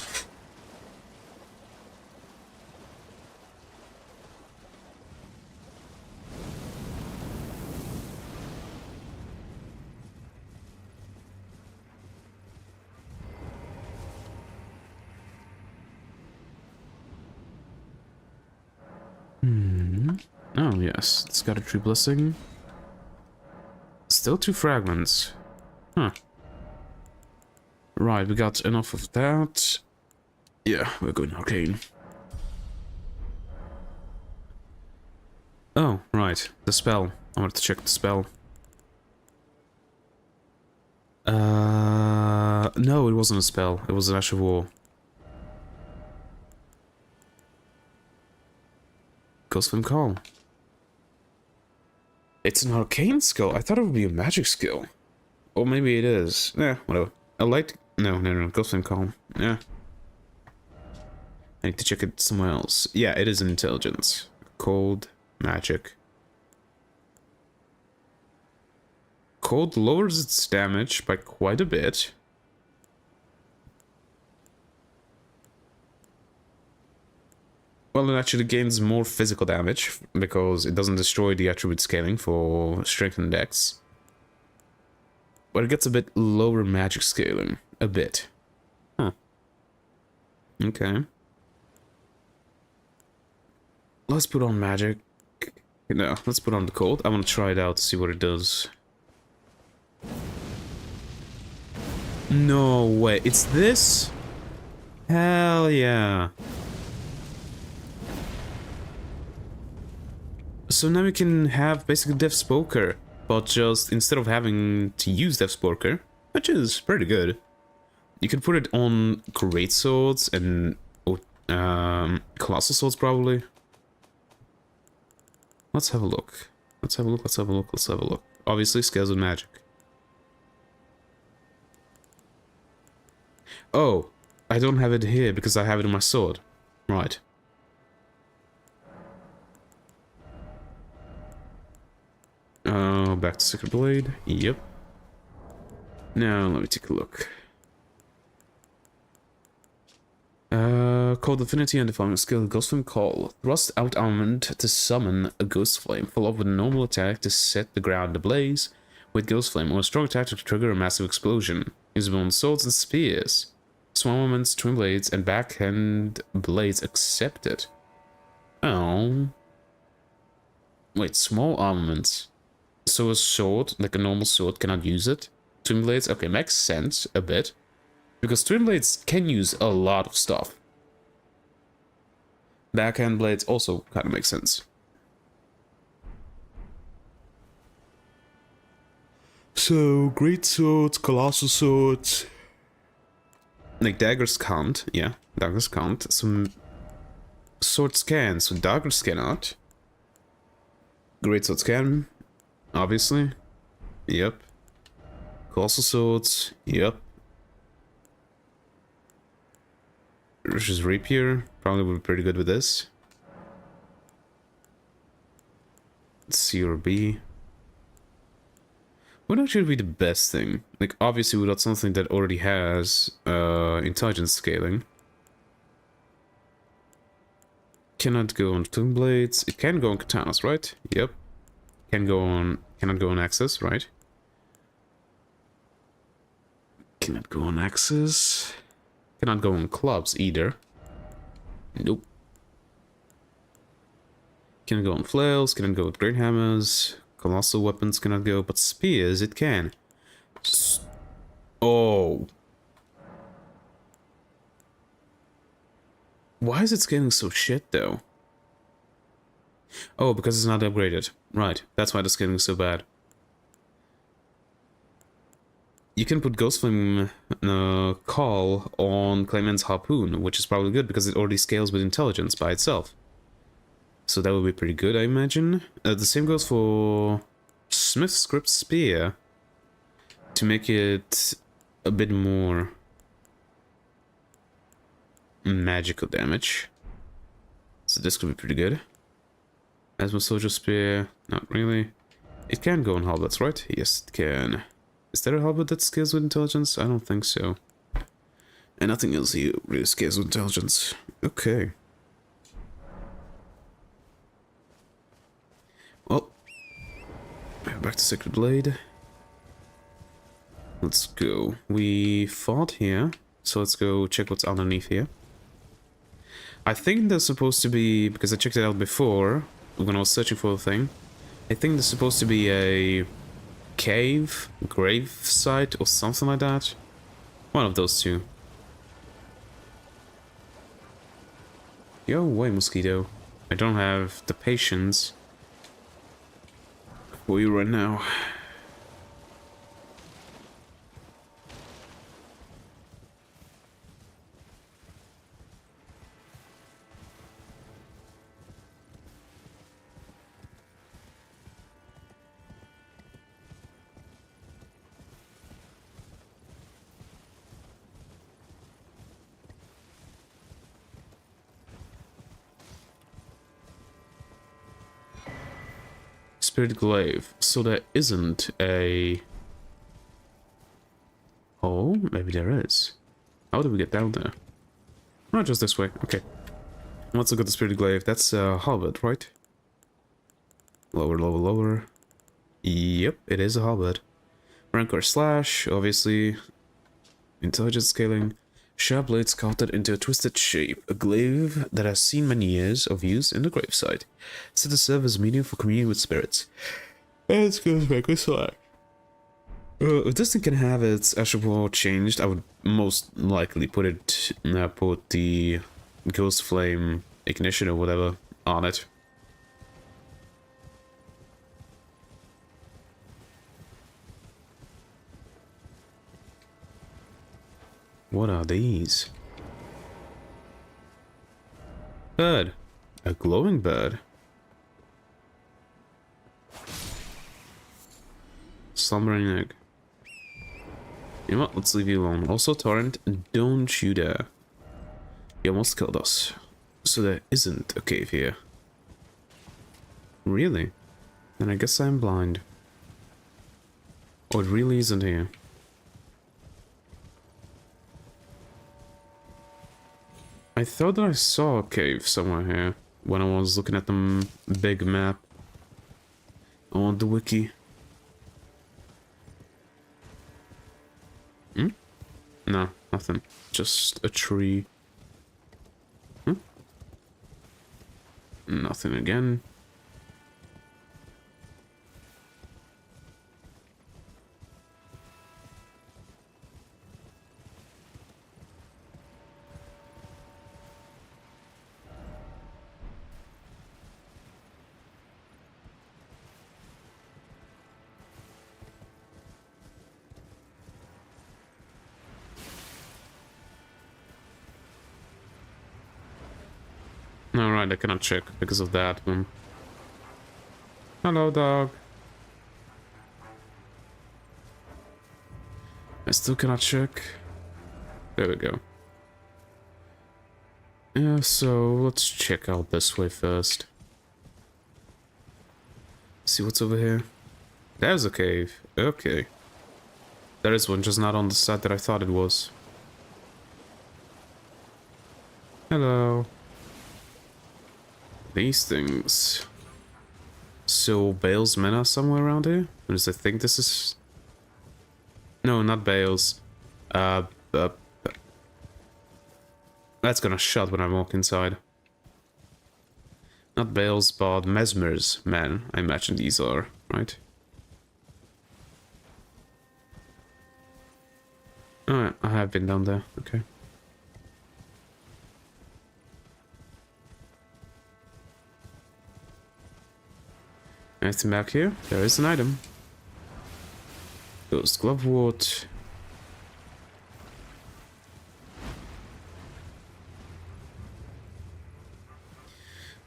Oh, yes. It's got a true blessing. Still 2 fragments. Huh. Right, we got enough of that. Yeah, we're going arcane. Oh, right. The spell. I wanted to check the spell. No, it wasn't a spell. It was an Ash of War. Ghost Flame Call. It's an arcane skill. I thought it would be a magic skill. Or maybe it is. Yeah, whatever. A light... No. Ghost Flame Call. Yeah. I need to check it somewhere else. Yeah, it is an intelligence. Cold magic. Cold lowers its damage by quite a bit. Well, it actually gains more physical damage because it doesn't destroy the attribute scaling for strength and dex. But it gets a bit lower magic scaling. A bit. Huh. Okay. Let's put on magic. No, let's put on the cold. I want to try it out to see what it does. No way. It's this? Hell yeah. So now we can have basically Death's Poker, but just instead of having to use Death's Poker, which is pretty good, you can put it on Great Swords and Colossal Swords probably. Let's have a look. Let's have a look. Obviously scales with magic. Oh, I don't have it here because I have it in my sword. Right. Back to Sacred Blade. Yep. Now, let me take a look. Cold Affinity and Defining Skill, Ghost Flame Call. Thrust out armament to summon a Ghost Flame. Follow up with a normal attack to set the ground ablaze with Ghost Flame, or a strong attack to trigger a massive explosion. Usable on swords and spears. Small armaments, twin blades, and backhand blades accepted. Oh. Wait, small armaments. So a sword, like a normal sword, cannot use it. Twin blades, okay, makes sense a bit. Because twin blades can use a lot of stuff. Backhand blades also kind of make sense. So, great swords, colossal swords. Like daggers can't, yeah, daggers can't. Some swords can, so daggers cannot. Great swords can, obviously. Yep. Colossal swords, yep. Rish's rapier probably would be pretty good with this. C or B. What actually would be the best thing? Like, obviously without something that already has intelligence scaling. Cannot go on twin blades. It can go on katanas, right? Yep. Cannot go on axes, right? Cannot go on axes. Cannot go on clubs either. Nope. Cannot go on flails, cannot go with great hammers, colossal weapons cannot go, but spears it can. Oh. Why is it scaling so shit though? Oh, because it's not upgraded. Right, that's why the scaling is so bad. You can put Ghostflame Call on Clayman's Harpoon, which is probably good because it already scales with intelligence by itself. So that would be pretty good, I imagine. The same goes for Smith's Script Spear, to make it a bit more magical damage. So this could be pretty good. Asthma Soldier Spear, not really. It can go on halberds, right? Yes, it can. Is there a halberd that scales with intelligence? I don't think so. And nothing else here really scales with intelligence. Okay. Well, back to Sacred Blade. Let's go. We fought here, so let's go check what's underneath here. I think there's supposed to be, because I checked it out before, when I was searching for the thing, I think there's supposed to be a cave, grave site, or something like that. One of those two. Go away, mosquito. I don't have the patience for you right now. Spirit Glaive. So there isn't a... Oh, maybe there is. How do we get down there? Not just this way. Okay. Let's look at the Spirit Glaive. That's a halberd, right? Lower, lower, lower. Yep, it is a halberd. Rancor Slash, obviously. Intelligence scaling. Sharp blade sculpted into a twisted shape. A glaive that has seen many years of use in the gravesite. Set to serve as a medium for communion with spirits. Let's go back with Slash. If this thing can have its attribute changed, I would most likely put the Ghost Flame Ignition or whatever on it. What are these? Bird. A glowing bird. Slumbering egg. You know what? Let's leave you alone. Also, Torrent, don't you dare. You almost killed us. So there isn't a cave here. Really? Then I guess I'm blind. Or it really isn't here. I thought that I saw a cave somewhere here when I was looking at the big map on the wiki. Hmm? No, nothing. Just a tree. Hmm? Nothing again. Alright, I cannot check because of that one. Hello, dog. I still cannot check. There we go. Yeah, so let's check out this way first. See what's over here. There's a cave. Okay. There is one, just not on the side that I thought it was. Hello. These things. So Bale's men are somewhere around here? Or does I think this is... No, not Bale's. That's gonna shut when I walk inside. Not Bales, but Mesmer's men, I imagine these are, right? Oh, I have been down there, okay. Anything back here? There is an item. Ghost Glovewort.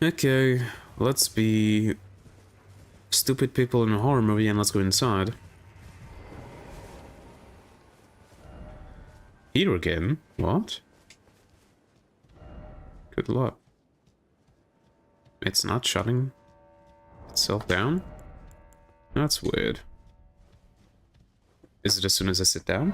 Okay, let's be stupid people in a horror movie and let's go inside. Here again? What? Good luck. It's not shutting itself down? That's weird. Is it as soon as I sit down?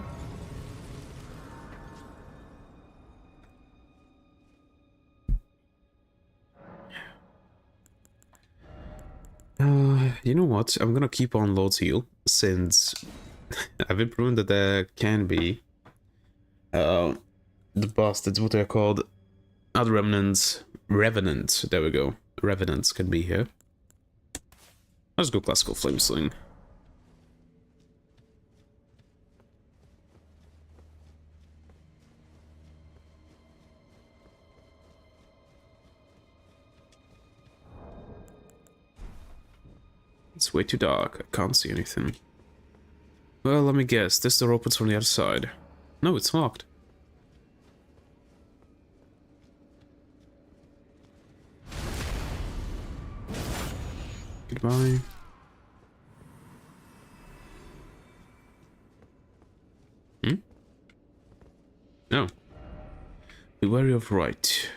You know what? I'm gonna keep on Lord's Heal, since I've been proven that there can be the bastards, what they're called, other remnants, revenants, there we go, revenants can be here. Let's go classical flame sling. It's way too dark, I can't see anything. Well, let me guess, this door opens from the other side. No, it's locked. Goodbye. Hmm? No. Be wary of right.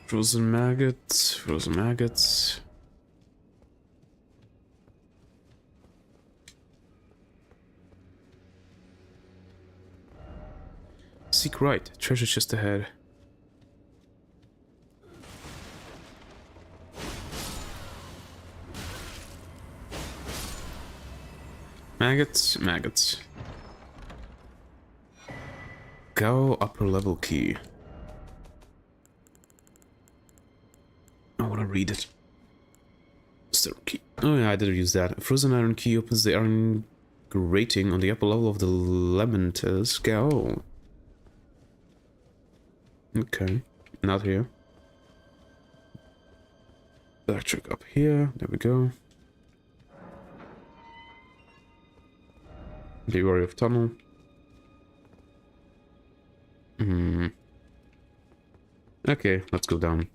Frozen maggots, frozen maggots. Seek right, treasure just ahead. Maggots, maggots. Go upper level key. I want to read it. Stone key. Oh yeah, I did use that. A frozen iron key opens the iron grating on the upper level of the Lamenter's Go. Okay, not here. Electric up here. There we go. Be wary of tunnel. Okay, let's go down.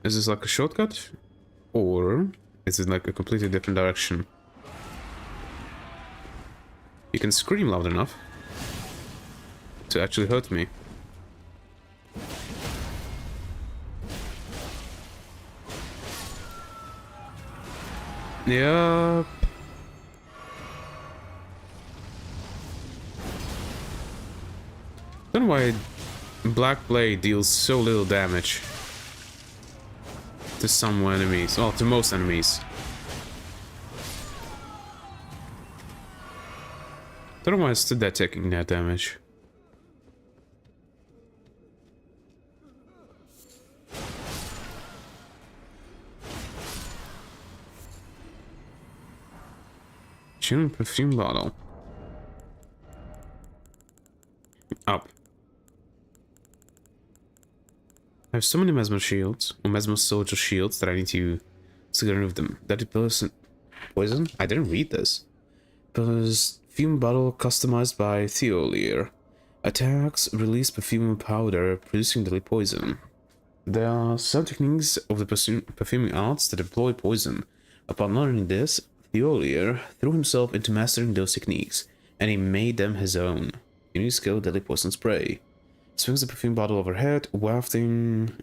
Is this like a shortcut? Or is it like a completely different direction? You can scream loud enough to actually hurt me. Yeah. Don't know why Black Blade deals so little damage to some enemies. Well, to most enemies. Don't know why I stood there taking that damage. Chilling perfume bottle. Up. I have so many Mesmer shields, or Mesmer soldier shields, that I need to get rid of them. Deadly poison? I didn't read this. Perfume bottle customized by S.T.A.L.K.E.R. Attacks release perfume powder, producing deadly poison. There are some techniques of the perfuming arts that employ poison. Upon learning this, S.T.A.L.K.E.R. threw himself into mastering those techniques, and he made them his own. Unique skill, deadly poison spray. Swings the perfume bottle overhead, wafting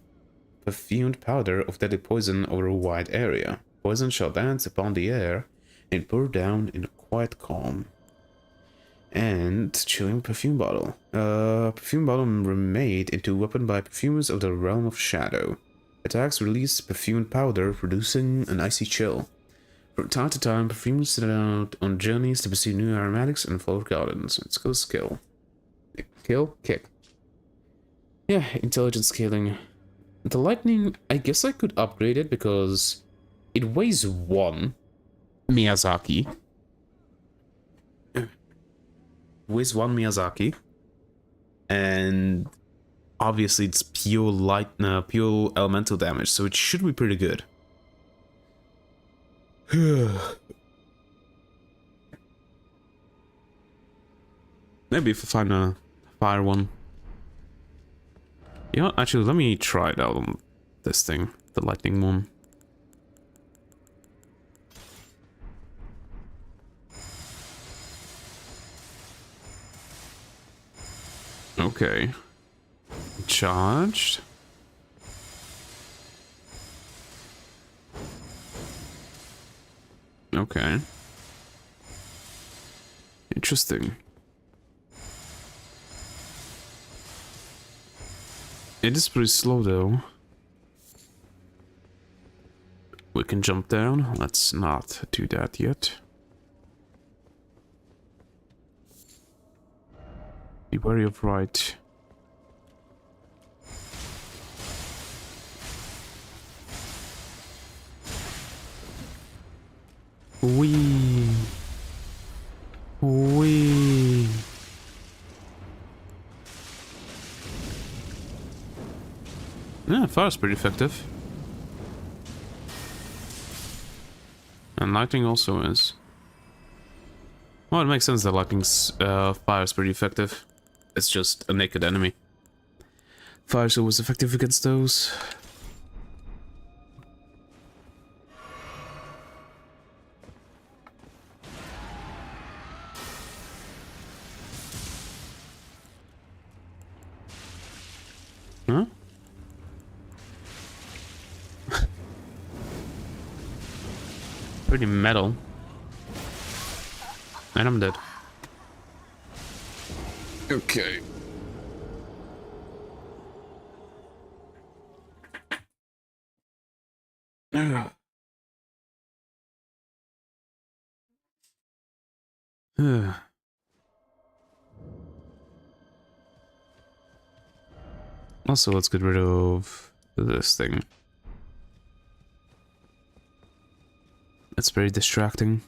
perfumed powder of deadly poison over a wide area. Poison shall dance upon the air and pour down in a quiet calm. And chilling perfume bottle. Perfume bottle remade into a weapon by perfumers of the realm of shadow. Attacks release perfumed powder, producing an icy chill. From time to time, perfumes set out on journeys to pursue new aromatics and flower gardens. Let's go skill. Kill? Kick. Yeah, intelligence scaling. The lightning, I guess I could upgrade it because it weighs 1 Miyazaki. Weighs 1 Miyazaki. And obviously it's pure pure elemental damage, so it should be pretty good. Maybe if I find a fire one. You know, actually, let me try it out on this thing, the lightning one. Okay. Charged. Okay. Interesting. It is pretty slow though. We can jump down. Let's not do that yet. Be wary of right. Wee. Wee. Yeah, fire's pretty effective. And lightning also is. Well, it makes sense that lightning's fire is pretty effective. It's just a naked enemy. Fire's always effective against those. Huh? Pretty metal. And I'm dead. Okay. Also, let's get rid of this thing. It's very distracting.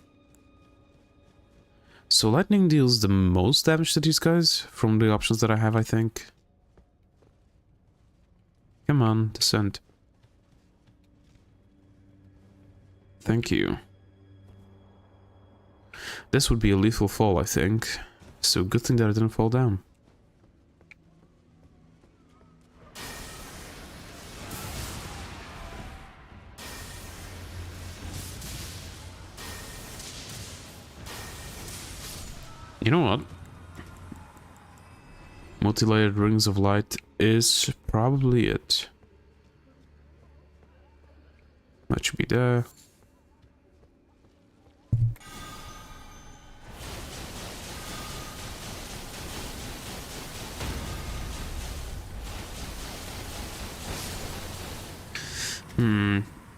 So lightning deals the most damage to these guys from the options that I have, I think. Come on, descend. Thank you. This would be a lethal fall, I think. So good thing that I didn't fall down. You know what? Multi-layered rings of light is probably it. That should be there.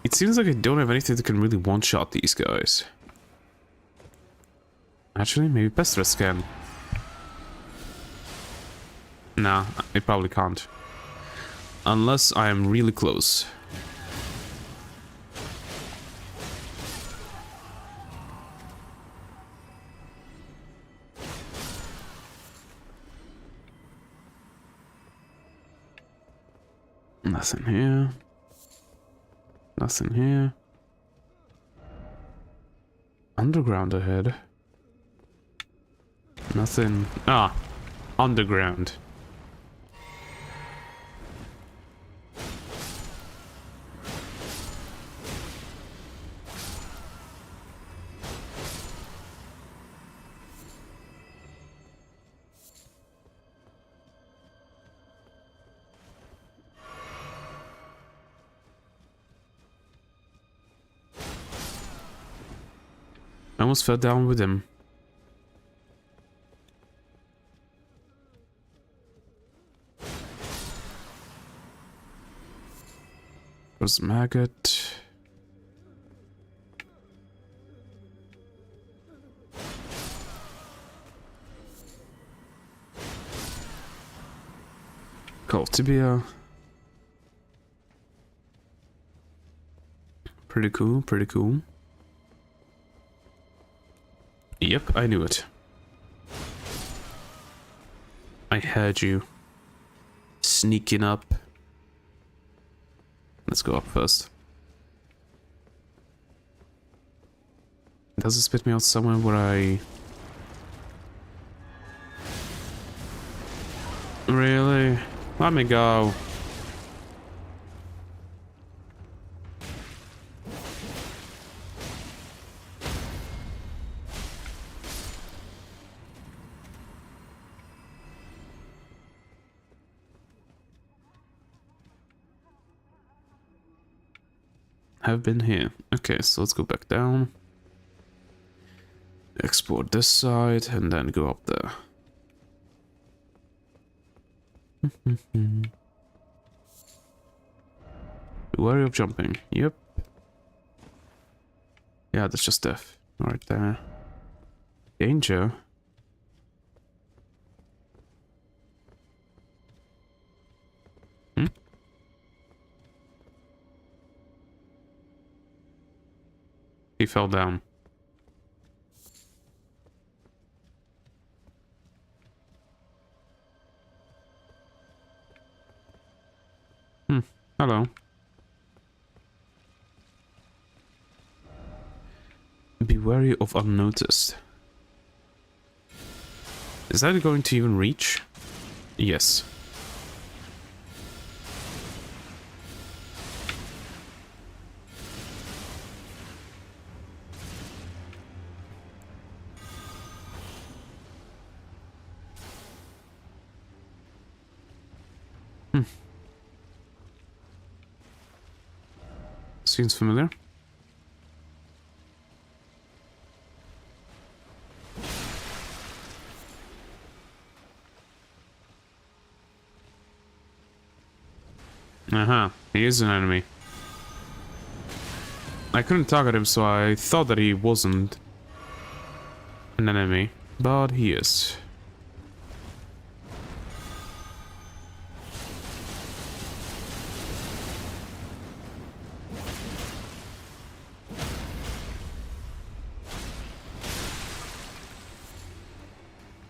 It seems like I don't have anything that can really one-shot these guys. Actually, maybe Pestrus can. Nah, it probably can't. Unless I am really close. Nothing here. Nothing here. Underground ahead. Nothing. Ah, underground. I almost fell down with him. There's maggot. Called Tibia. Pretty cool, pretty cool. Yep, I knew it. I heard you. Sneaking up. Let's go up first. Does it spit me out somewhere where I... Really? Let me go. Have been here. Okay, so let's go back down. Export this side and then go up there. Be wary of jumping. Yep. Yeah, that's just death. Right there. Danger. Hmm? He fell down. Hello. Be wary of unnoticed. Is that going to even reach? Yes. Seems familiar. He is an enemy. I couldn't target him, so I thought that he wasn't an enemy, but he is.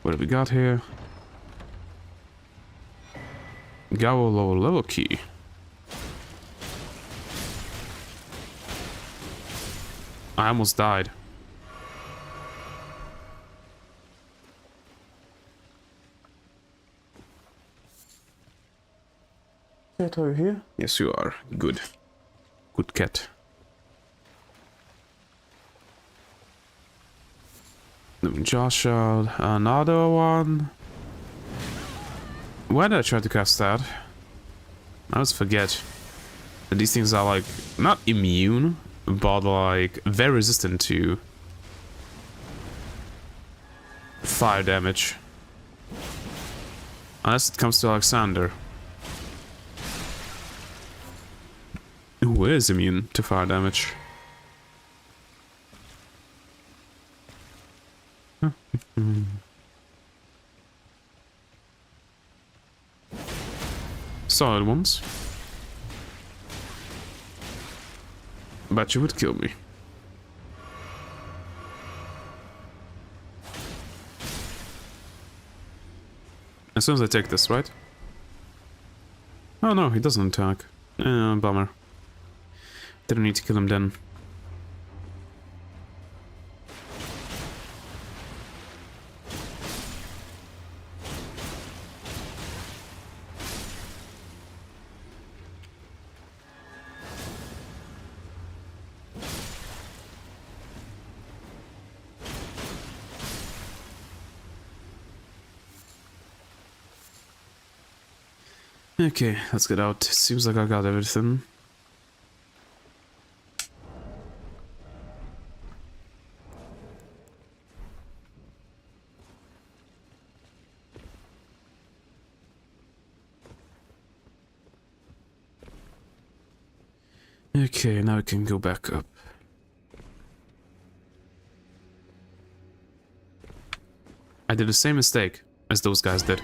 What have we got here? Gao lower level key. I almost died. Cat, are you here? Yes, you are. Good. Good cat. Joshua, another one. Why did I try to cast that? I always forget that these things are like not immune, but like very resistant to fire damage. Unless it comes to Alexander, who is immune to fire damage. Solid ones. But you would kill me. As soon as I take this, right? Oh no, he doesn't attack. Bummer. Didn't need to kill him then. Okay, let's get out. Seems like I got everything. Okay, now we can go back up. I did the same mistake as those guys did.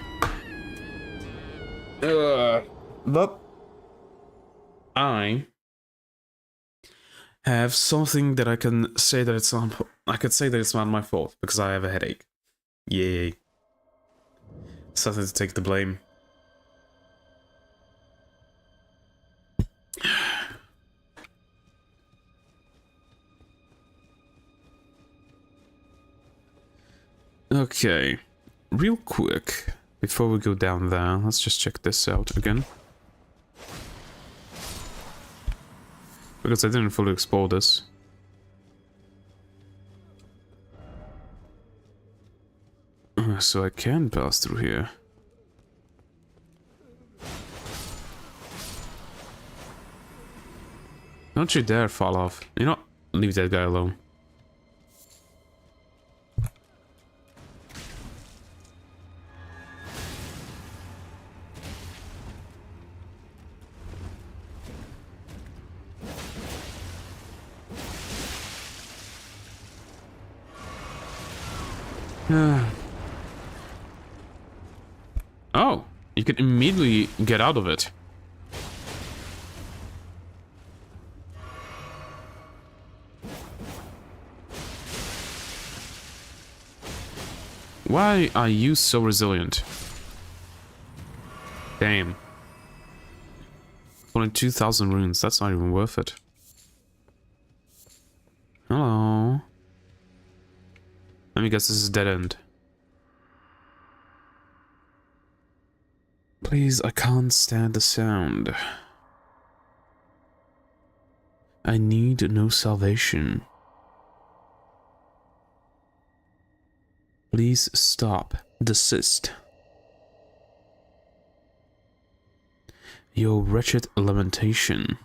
But I have something that I can say that it's not. I could say that it's not my fault because I have a headache. Yay! Something to take the blame. Okay, real quick, before we go down there, let's just check this out again. Because I didn't fully explore this. So I can pass through here. Don't you dare fall off. You know, leave that guy alone. Oh, you can immediately get out of it. Why are you so resilient? Damn. Only 2,000 runes, that's not even worth it. Hello. Let me guess this is a dead end. Please, I can't stand the sound. I need no salvation. Please stop. Desist. Your wretched lamentation.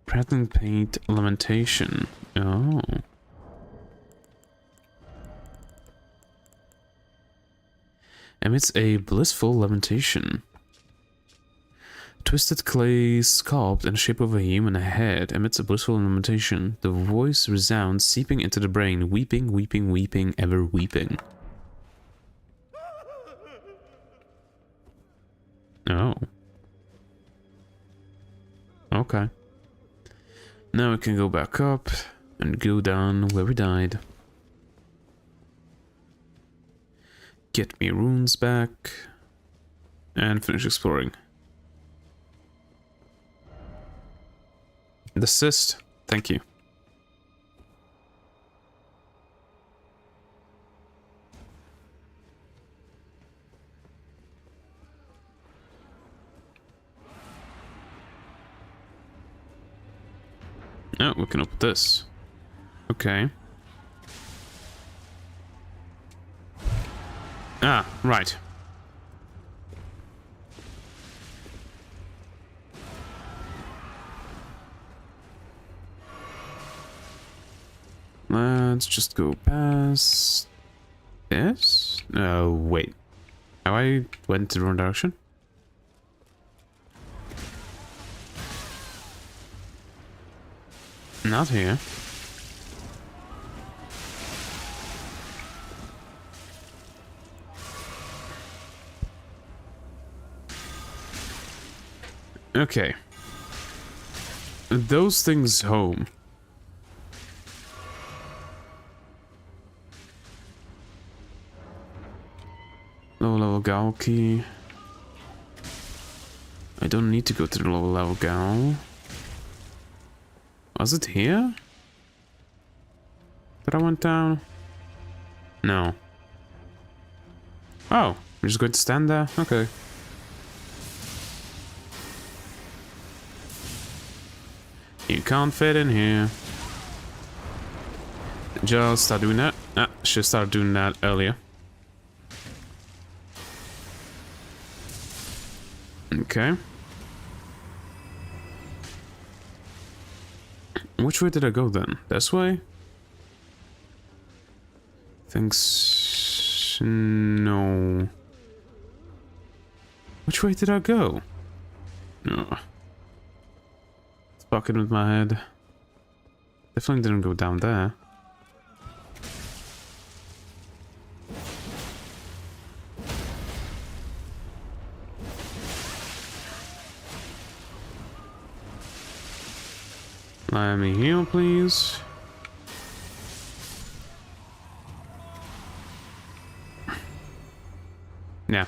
Prattling paint lamentation. Oh. Emits a blissful lamentation. Twisted clay sculpt in the shape of a human head emits a blissful lamentation. The voice resounds, seeping into the brain, weeping, weeping, weeping, ever weeping. Oh. Okay. Now we can go back up and go down where we died. Get me runes back and finish exploring. Desist. Thank you. Oh, we can open this. Okay. Ah, right. Let's just go past this. Oh, wait. Have I went the wrong direction? Not here. Okay. Those things home. Low level gal key. I don't need to go to the lower level gal. Was it here that I went down? No. Oh, we're just going to stand there? Okay. You can't fit in here. Just start doing that. Ah, should start doing that earlier. Okay. Which way did I go then? This way? Thanks. No. Which way did I go? Oh. It's fucking with my head. Definitely didn't go down there. Let me heal, please. Yeah.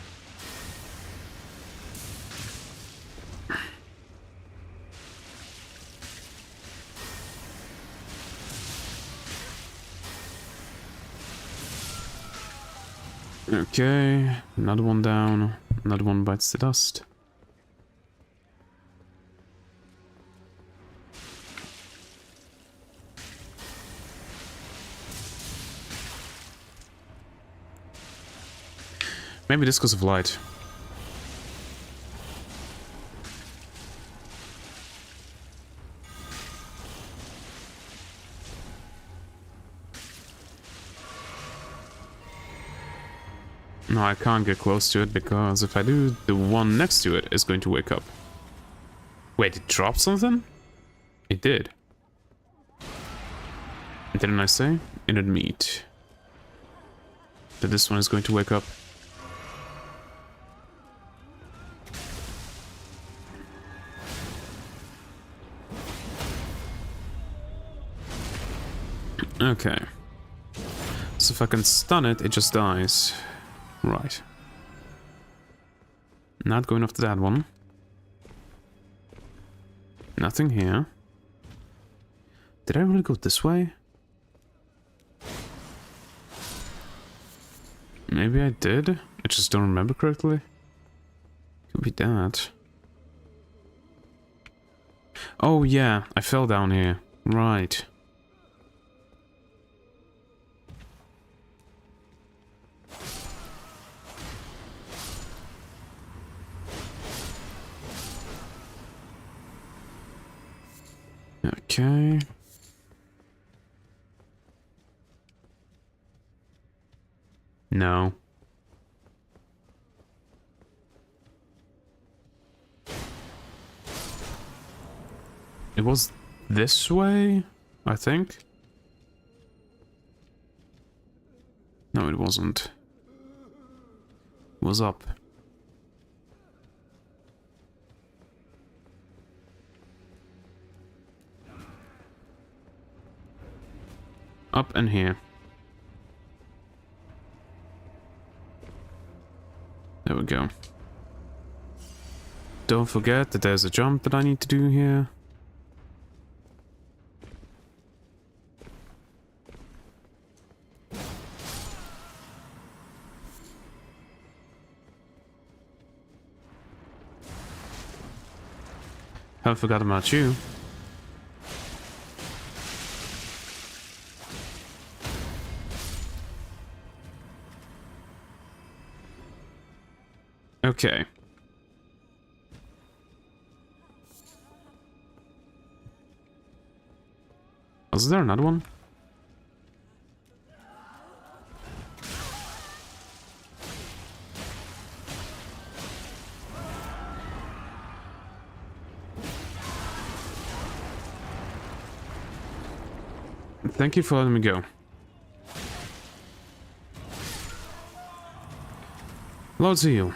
Okay, another one down. Another one bites the dust. Maybe this goes of light. No, I can't get close to it because if I do, the one next to it is going to wake up. Wait, it dropped something? It did. Didn't I say? It would meet. That this one is going to wake up. Okay. So if I can stun it, it just dies. Right. Not going after that one. Nothing here. Did I really go this way? Maybe I did. I just don't remember correctly. Could be that. Oh yeah, I fell down here. Right. Okay. No. It was this way, I think. No, it wasn't. It was up. Up and here. There we go. Don't forget that there's a jump that I need to do here. Haven't forgotten about you. Okay. Was there another one? Thank you for letting me go. Loads of heal.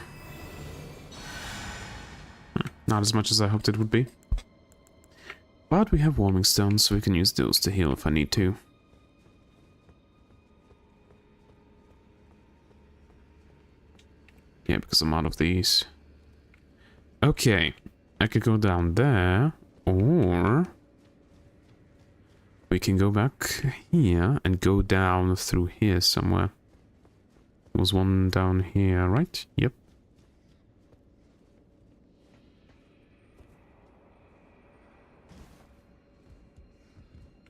Not as much as I hoped it would be. But we have warming stones, so we can use those to heal if I need to. Yeah, because I'm out of these. Okay. I could go down there, or we can go back here and go down through here somewhere. There was one down here, right? Yep.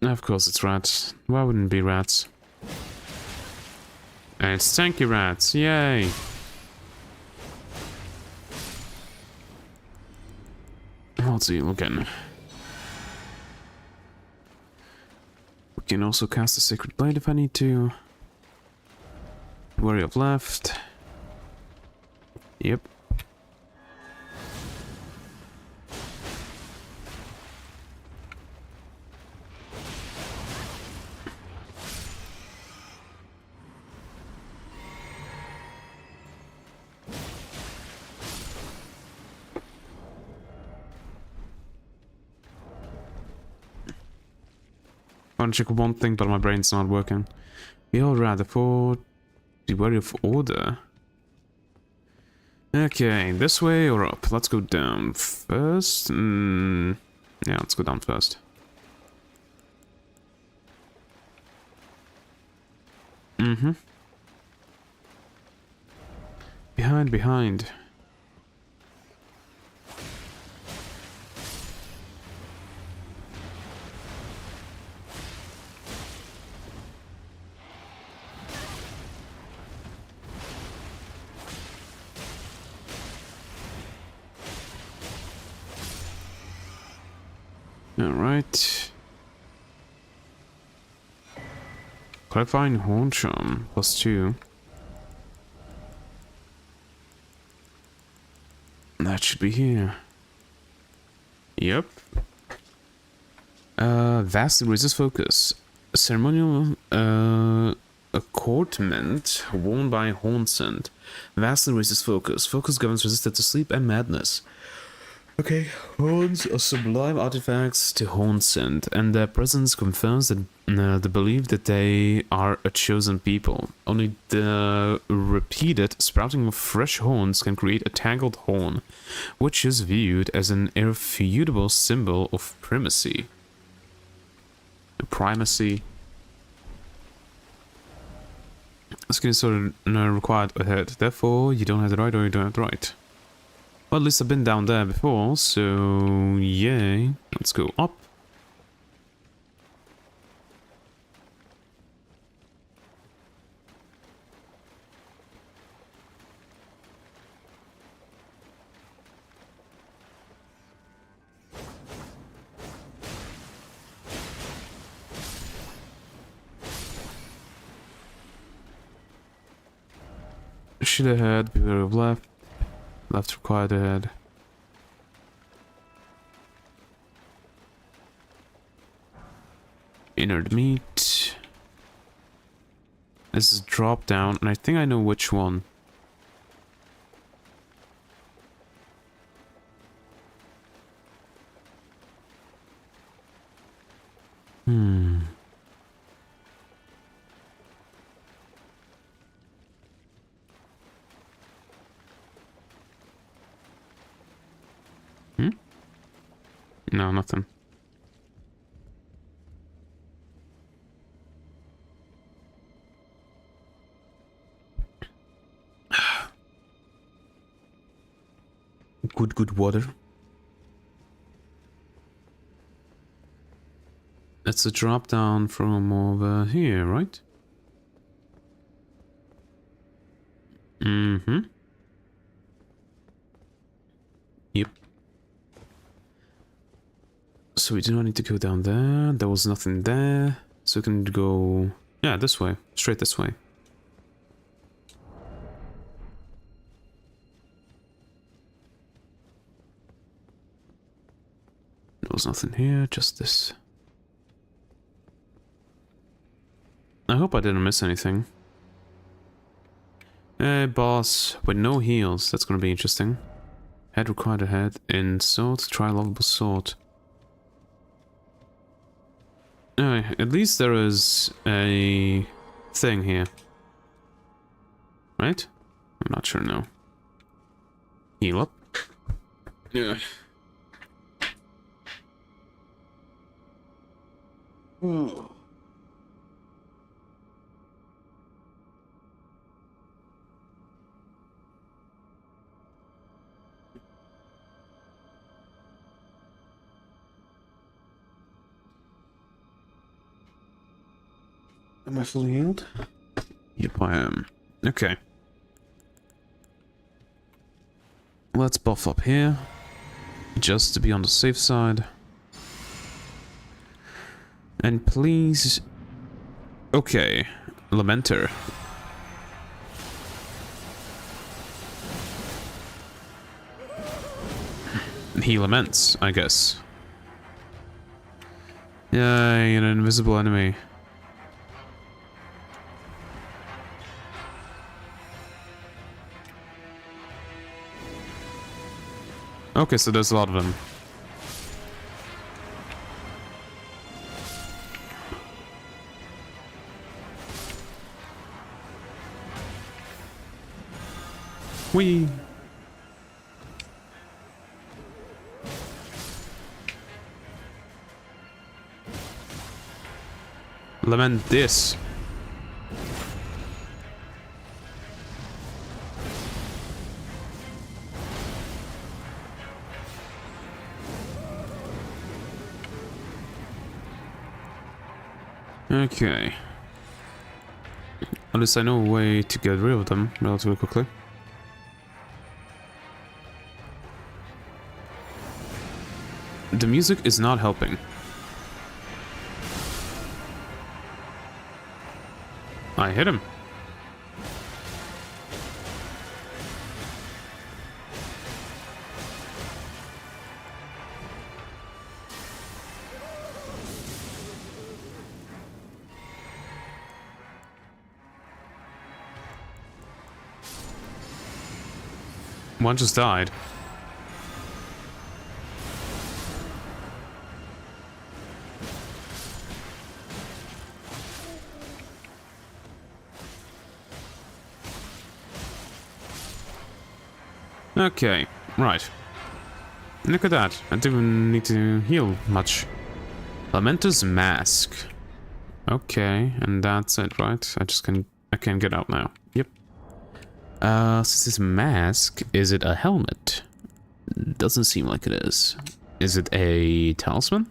Of course it's rats. Why wouldn't it be rats? And it's tanky rats, yay! Let's see, again. We can also cast a Sacred Blade if I need to. Worry of left. Yep. trying to check one thing, but my brain's not working. We all rather for be wary of order. Okay, this way or up? Let's go down first. Yeah, let's go down first. Mm-hmm. Behind. Alright. Clarifying Horn Charm, +2. That should be here. Yep. Vastly resist focus. Ceremonial, accordment worn by Hornsent. Vastly resist focus. Focus governs resisted to sleep and madness. Okay, horns are sublime artifacts to Hornsent, and their presence confirms that, the belief that they are a chosen people. Only the repeated sprouting of fresh horns can create a tangled horn, which is viewed as an irrefutable symbol of primacy. Primacy. Skin is sort of required ahead, therefore you don't have the right or you don't have the right. Well, at least I've been down there before, so yay. Let's go up. Should ahead, beware of left. Left required ahead. Inner meat. This is drop down, and I think I know which one. No, nothing. Good water. It's a drop down from over here, right? Mm-hmm. Yep. So we do not need to go down there. There was nothing there. So we can go... yeah, this way. Straight this way. There was nothing here, just this. I hope I didn't miss anything. Hey, boss. With no heals. That's gonna be interesting. Head required ahead. In sword, try lovable sword. At least there is a thing here. Right? I'm not sure now. Heal up. Yeah. Ooh. Am I fully healed? Yep, I am. Okay. Let's buff up here. Just to be on the safe side. And please... okay. Lamenter. He laments, I guess. Yay, an invisible enemy. Okay, so there's a lot of them. Whee! Lament this. Okay. At least I know a way to get rid of them relatively quickly. The music is not helping. I hit him. One just died. Okay, right. Look at that. I didn't need to heal much. Lamenter's Mask. Okay, and that's it, right? I can get out now. Yep. Since it's a mask, is it a helmet? Doesn't seem like it is. Is it a talisman?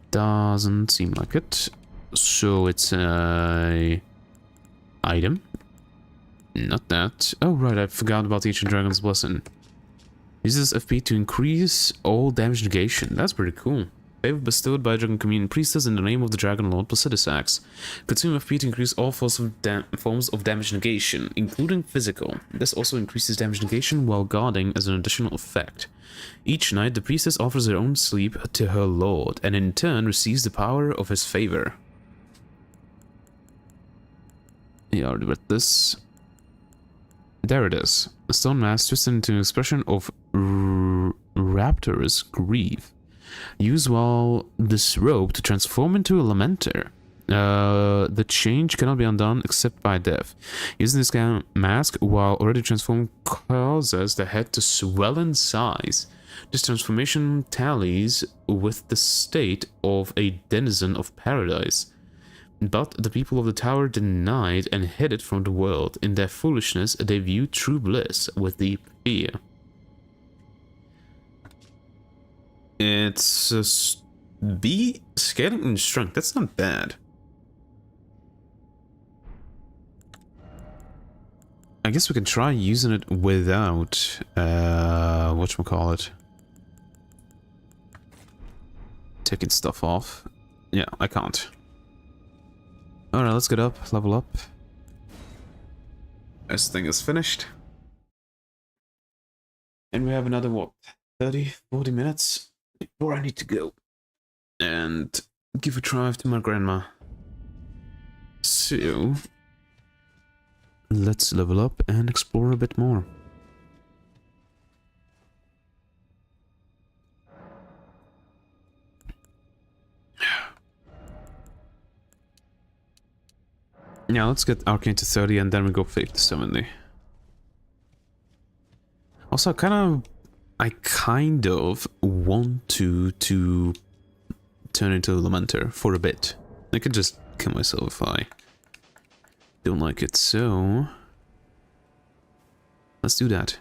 Doesn't seem like it. So it's a item. Not that. Oh right, I forgot about the Ancient Dragon's Blessing. Uses FP to increase all damage negation. That's pretty cool. Favor bestowed by a Dragon Communion Priestess in the name of the Dragon Lord Placidusax. Consume FP to increase all forms of damage negation, including physical. This also increases damage negation while guarding as an additional effect. Each night, the Priestess offers her own sleep to her Lord, and in turn receives the power of his favor. Yeah, I already read this. There it is. A stone mask twisted into an expression of rapturous grief. Use while disrobed to transform into a lamenter. The change cannot be undone except by death. Using this kind of mask while already transformed causes the head to swell in size. This transformation tallies with the state of a denizen of paradise. But the people of the tower denied and hid it from the world. In their foolishness, they viewed true bliss with deep fear. It's B scaling in strength. That's not bad. I guess we can try using it without whatchamacallit, taking stuff off. Yeah, I can't. Alright, let's get up, level up. This thing is finished. And we have another, what, 30, 40 minutes before I need to go and give a drive to my grandma. So, let's level up and explore a bit more. Yeah, let's get Arcane to 30 and then we go Faith to 70. Also, I kind of want to turn into a Lamenter for a bit. I could just kill myself if I don't like it, so let's do that.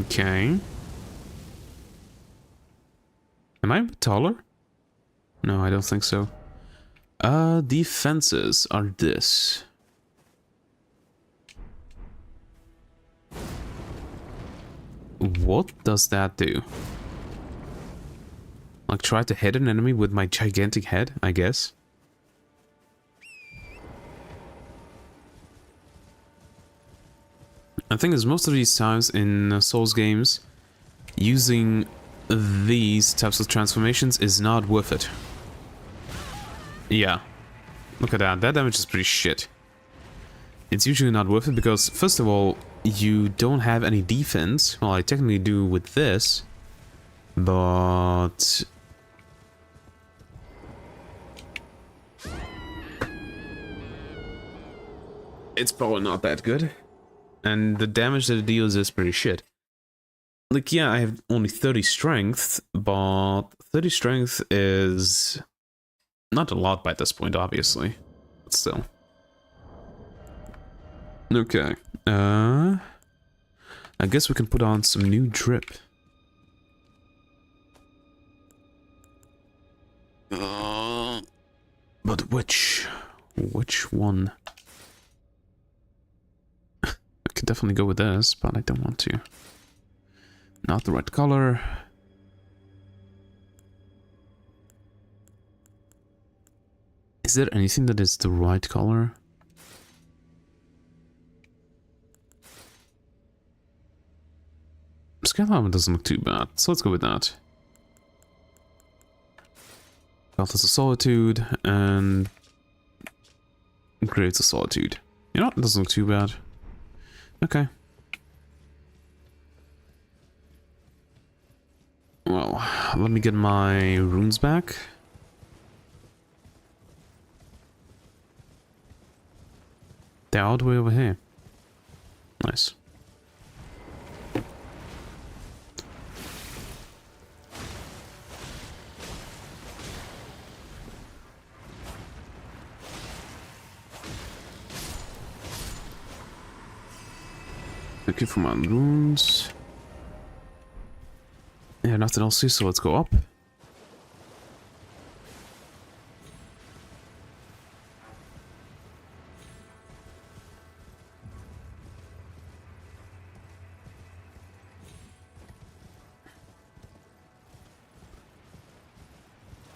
Okay. Am I a bit taller? No, I don't think so. Defenses are this. What does that do? Like try to hit an enemy with my gigantic head, I guess. I think as most of these times in Souls games, using these types of transformations is not worth it. Yeah. Look at that. That damage is pretty shit. It's usually not worth it because, first of all, you don't have any defense. Well, I technically do with this. but it's probably not that good. And the damage that it deals is pretty shit. Like, yeah, I have only 30 strength, but 30 strength is not a lot by this point, obviously. But still. Okay. I guess we can put on some new drip. But which one? I could definitely go with this, but I don't want to. Not the right color. Is there anything that is the right color? Skyrim doesn't look too bad, so let's go with that. Alphas of Solitude and Grades of Solitude. You know what? It doesn't look too bad. Okay. Well, let me get my runes back. They're all the way over here. Nice. Looking for my runes. Yeah, nothing else here, so let's go up.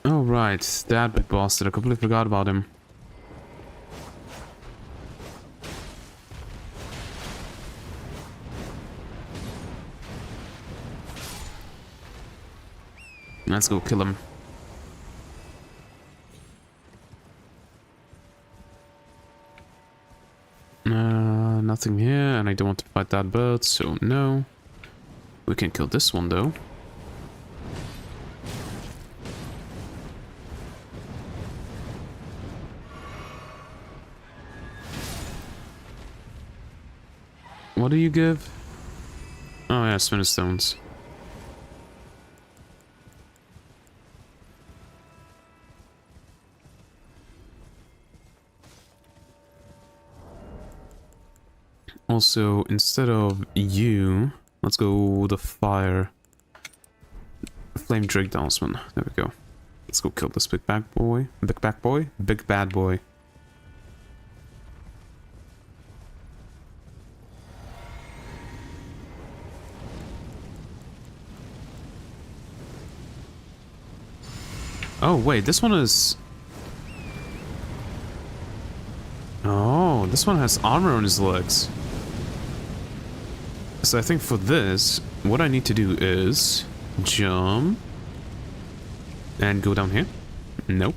Oh right, that big bastard, I completely forgot about him. Let's go kill him. Nothing here, and I don't want to fight that bird, so no. We can kill this one though. What do you give? Oh yeah, spinner stones. Also, instead of you, let's go the fire. Flame Drake Talisman. There we go. Let's go kill this big bad boy. Big bad boy? Big bad boy. Oh, wait, this one is... Oh, this one has armor on his legs. So I think for this, what I need to do is jump and go down here. Nope.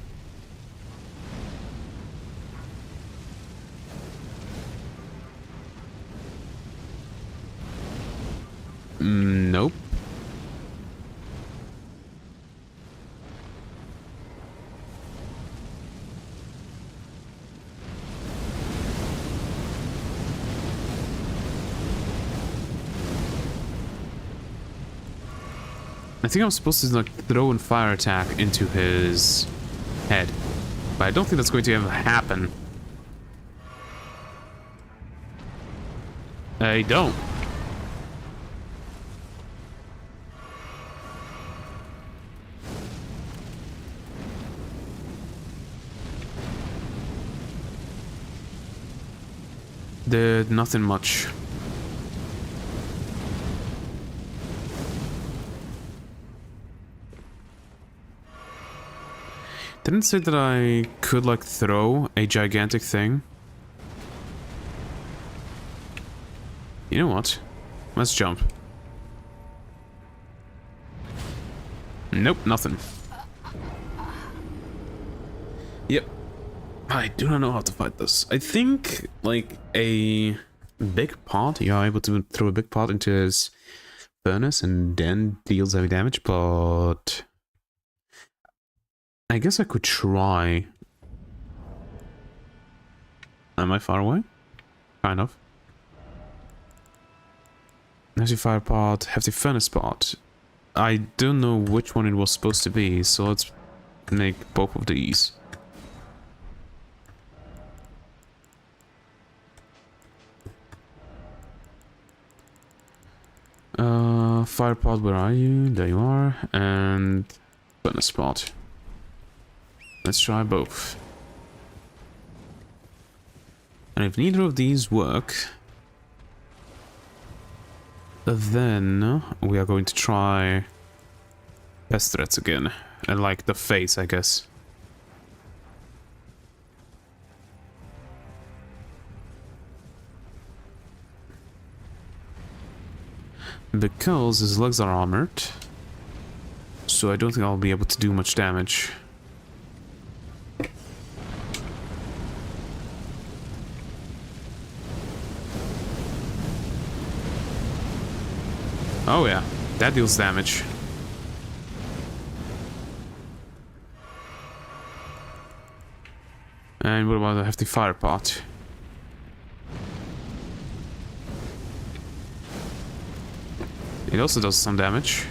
Nope. I think I'm supposed to like throw a fire attack into his head, but I don't think that's going to ever happen. I don't. Did nothing much. Didn't say that I could like throw a gigantic thing. You know what? Let's jump. Nope, nothing. Yep. I do not know how to fight this. I think like a big pot, you're able to throw a big pot into his furnace and then deals heavy damage, but I guess I could try. Am I far away? Kind of. Hefty fire pot, hefty furnace pot. I don't know which one it was supposed to be, so let's make both of these. Fire pot, where are you? There you are. And furnace pot. Let's try both. And if neither of these work, then we are going to try pest threats again. And like the face, I guess. Because his legs are armored, so I don't think I'll be able to do much damage. Oh yeah, that deals damage. And what about the hefty fire pot? It also does some damage.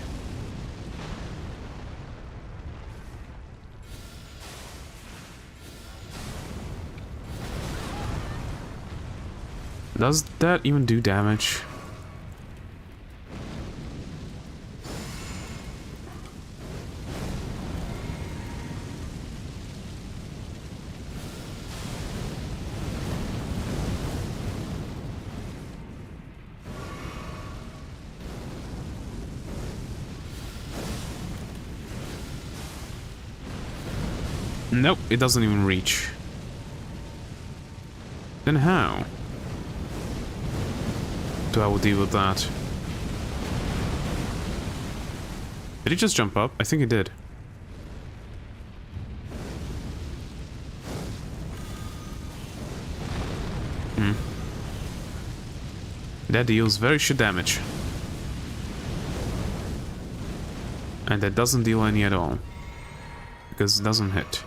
Does that even do damage? Nope, it doesn't even reach. Then how do I deal with that? Did he just jump up? I think he did. That deals very shit damage. And that doesn't deal any at all. Because it doesn't hit.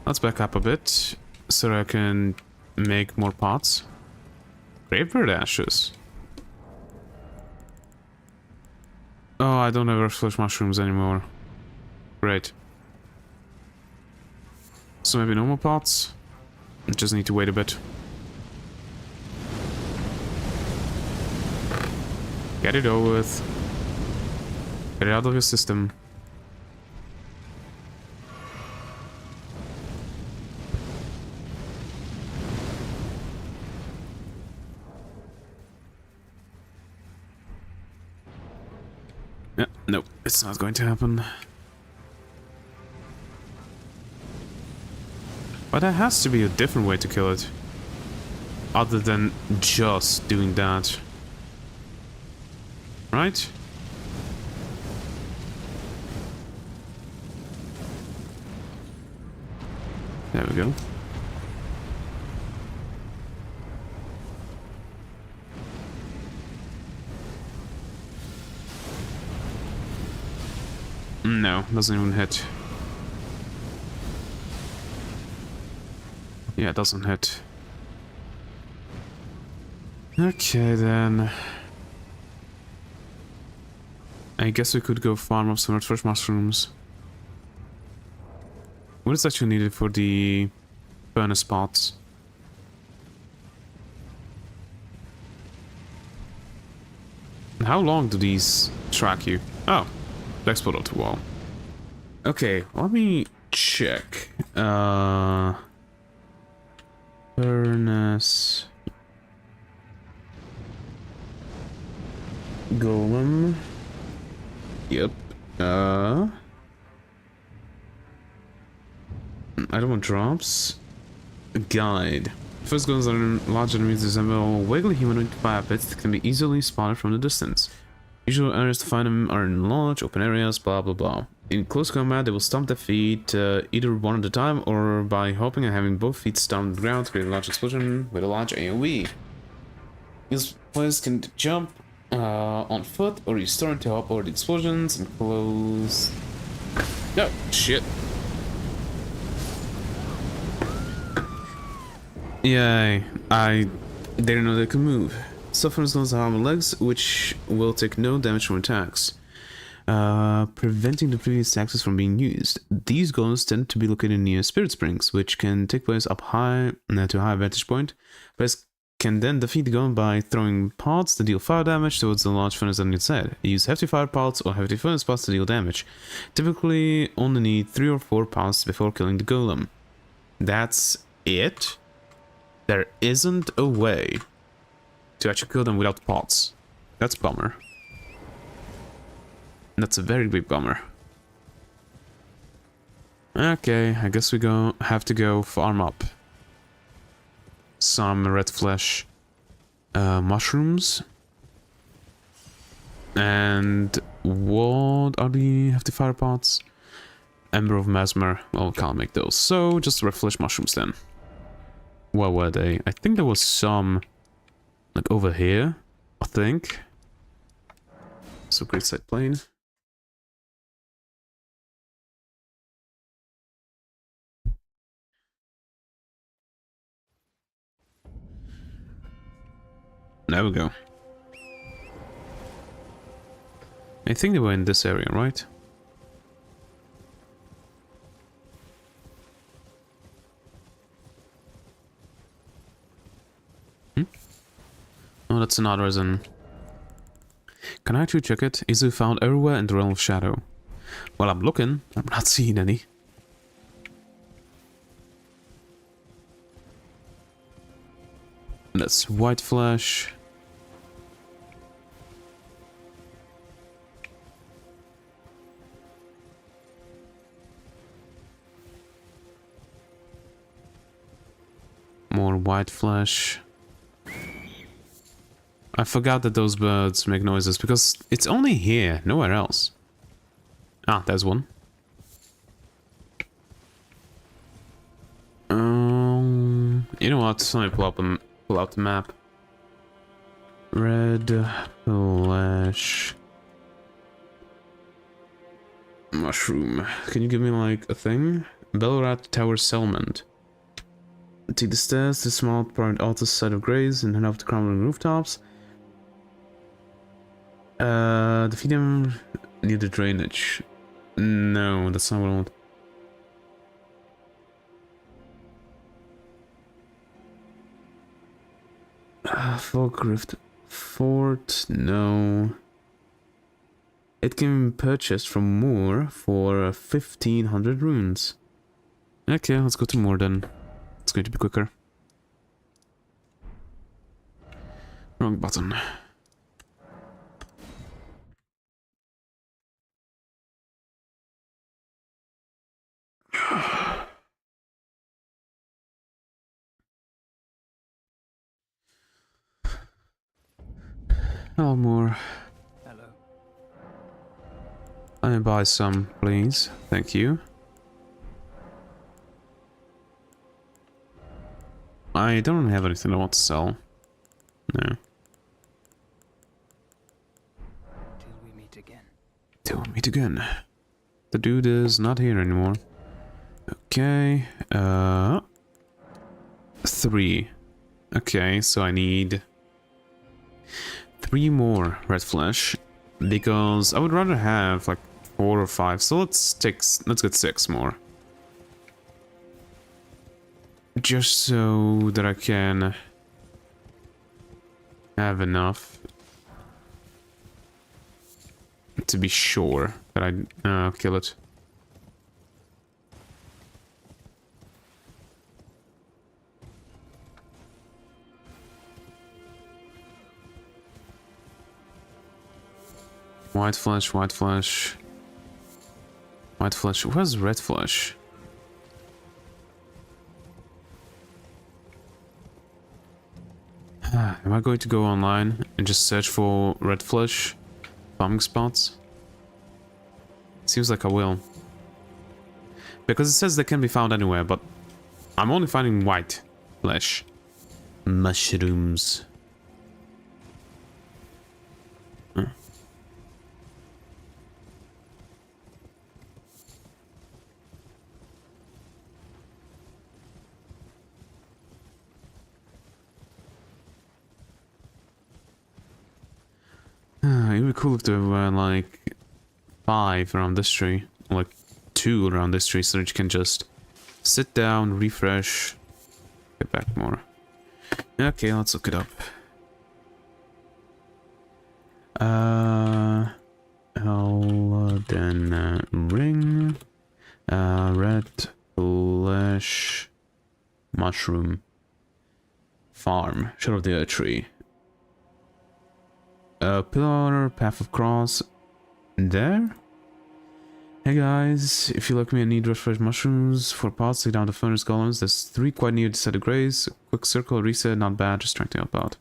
Let's back up a bit, so I can make more pots. Graveyard ashes. Oh, I don't have flesh mushrooms anymore. Great. So maybe no more pots? I just need to wait a bit. Get it over with. Get it out of your system. Yeah, no, it's not going to happen. But there has to be a different way to kill it. Other than just doing that. Right? There we go. No, doesn't even hit. Yeah, it doesn't hit. Okay, then. I guess we could go farm up some fresh mushrooms. What is actually needed for the furnace pots? And how long do these track you? Oh, they explode off the wall. Okay, let me check. Furnace. Golem. Yep. I don't want drops. Guide. First goals are large enemies resemble wiggly humanoid fire pits that can be easily spotted from the distance. Usual areas to find them are in large open areas, blah blah blah. In close combat, they will stomp their feet either one at a time or by hopping and having both feet stomp the ground to create a large explosion with a large AoE. These players can jump on foot or use turn to hop over the explosions and close. No, shit. Yay, I didn't know they could move. Sufferers don't have legs, which will take no damage from attacks. Preventing the previous taxes from being used. These golems tend to be located near spirit springs, which can take place up high to a high vantage point. Players can then defeat the golem by throwing pods that deal fire damage towards the large furnace on its head. Use hefty fire pods or hefty furnace pods to deal damage. Typically only need 3 or 4 pods before killing the golem. That's it? There isn't a way to actually kill them without pods. That's a bummer. That's a very big bummer. Okay, I guess we have to go farm up some red flesh mushrooms. And what are the hefty fire pots? Ember of Mesmer. Well, we can't make those. So just red flesh mushrooms then. Where were they? I think there was some like over here, I think. So great side plane. There we go. I think they were in this area, right? Oh, that's another reason. Can I actually check it? Is it found everywhere in the realm of shadow? Well, I'm looking. I'm not seeing any. That's white flesh. More white flesh. I forgot that those birds make noises because it's only here, nowhere else. Ah, there's one. You know what? Let me pull out the map. Red flesh mushroom. Can you give me like a thing? Belrat Tower Settlement. Take the stairs to the small private altar side of graves and head up to crumbling rooftops. Defeat them near the drainage. No, that's not what I want. Falkrift Fort, no. It can be purchased from Moore for 1500 runes. Okay, let's go to Moore then. It's going to be quicker. Wrong button. Oh, more. Hello. I buy some, please. Thank you. I don't have anything I want to sell. No. Till we meet again. Till we meet again. The dude is not here anymore. Okay. 3. Okay, so I need 3 more red flesh because I would rather have like 4 or 5. So let's get 6 more. Just so that I can have enough to be sure that I kill it. White flesh, white flesh. White flesh. Where's red flesh? Am I going to go online and just search for red flesh farming spots? Seems like I will. Because it says they can be found anywhere, but I'm only finding white flesh. Mushrooms. Huh. It'd be cool if there were like 5 around this tree, or like 2 around this tree, so that you can just sit down, refresh, get back more. Okay, let's look it up. Elden Ring, red flesh, mushroom, farm, shadow of the earth tree. Pillar, path of cross, there? Hey guys, if you like me and need refresh mushrooms for pots, take down the furnace golems. There's 3 quite near the set of grays. Quick circle, reset, not bad, just trying to help out.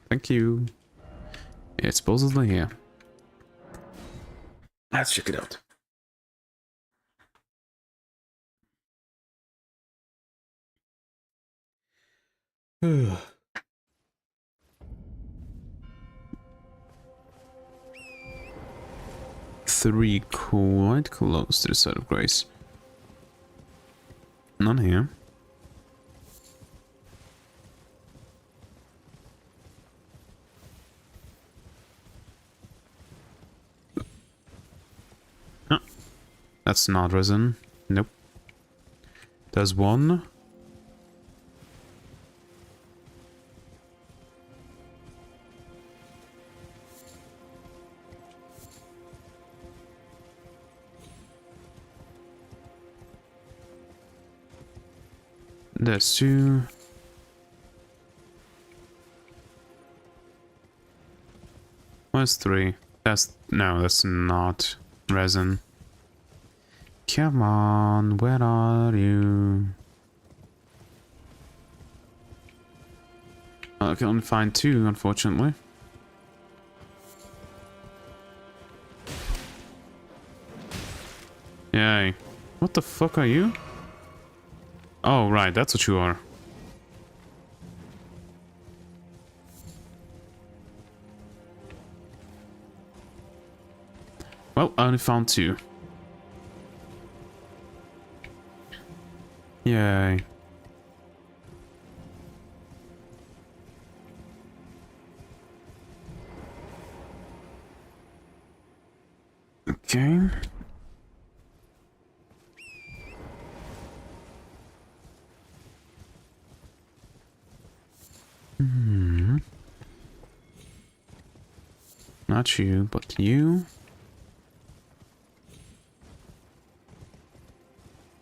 Thank you. It's supposedly here. Let's check it out. Three quite close to the side of grace. None here. Huh. That's not resin. Nope. There's one. There's 2. Where's 3? No, that's not resin. Come on, where are you? I can only find 2, unfortunately. Yay. What the fuck are you? Oh, right, that's what you are. Well, I only found 2. Yay. Okay. Not you, but you.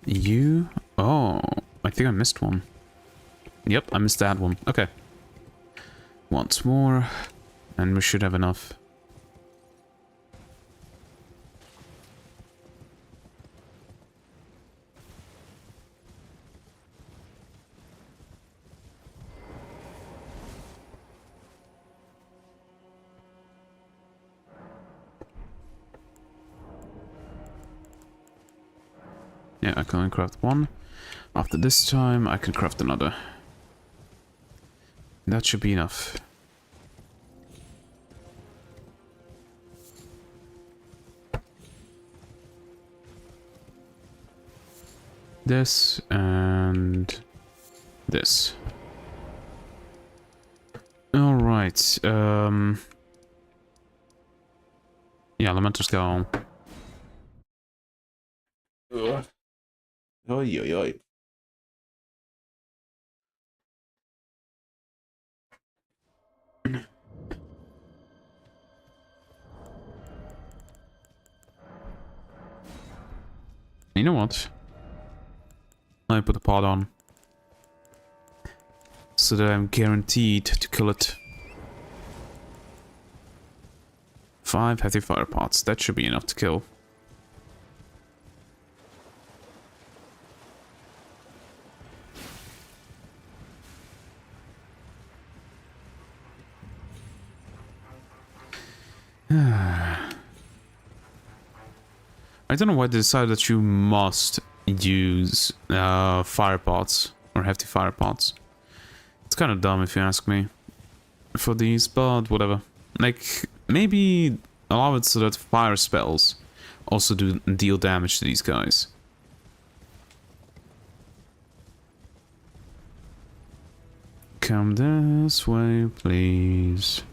You. Oh, I think I missed one. Yep, I missed that one. Okay. Once more, and we should have enough. Yeah, I can only craft one. After this time, I can craft another. That should be enough. This and this. All right. Yeah, Elemental Skull. Oi, oi, oi. You know what? Let me put the pot on. So that I'm guaranteed to kill it. 5 heavy fire pots. That should be enough to kill. I don't know why they decided that you must use fire pots or hefty fire pots. It's kind of dumb if you ask me for these, but whatever. Like, maybe allow it so that fire spells also deal damage to these guys. Come this way, please.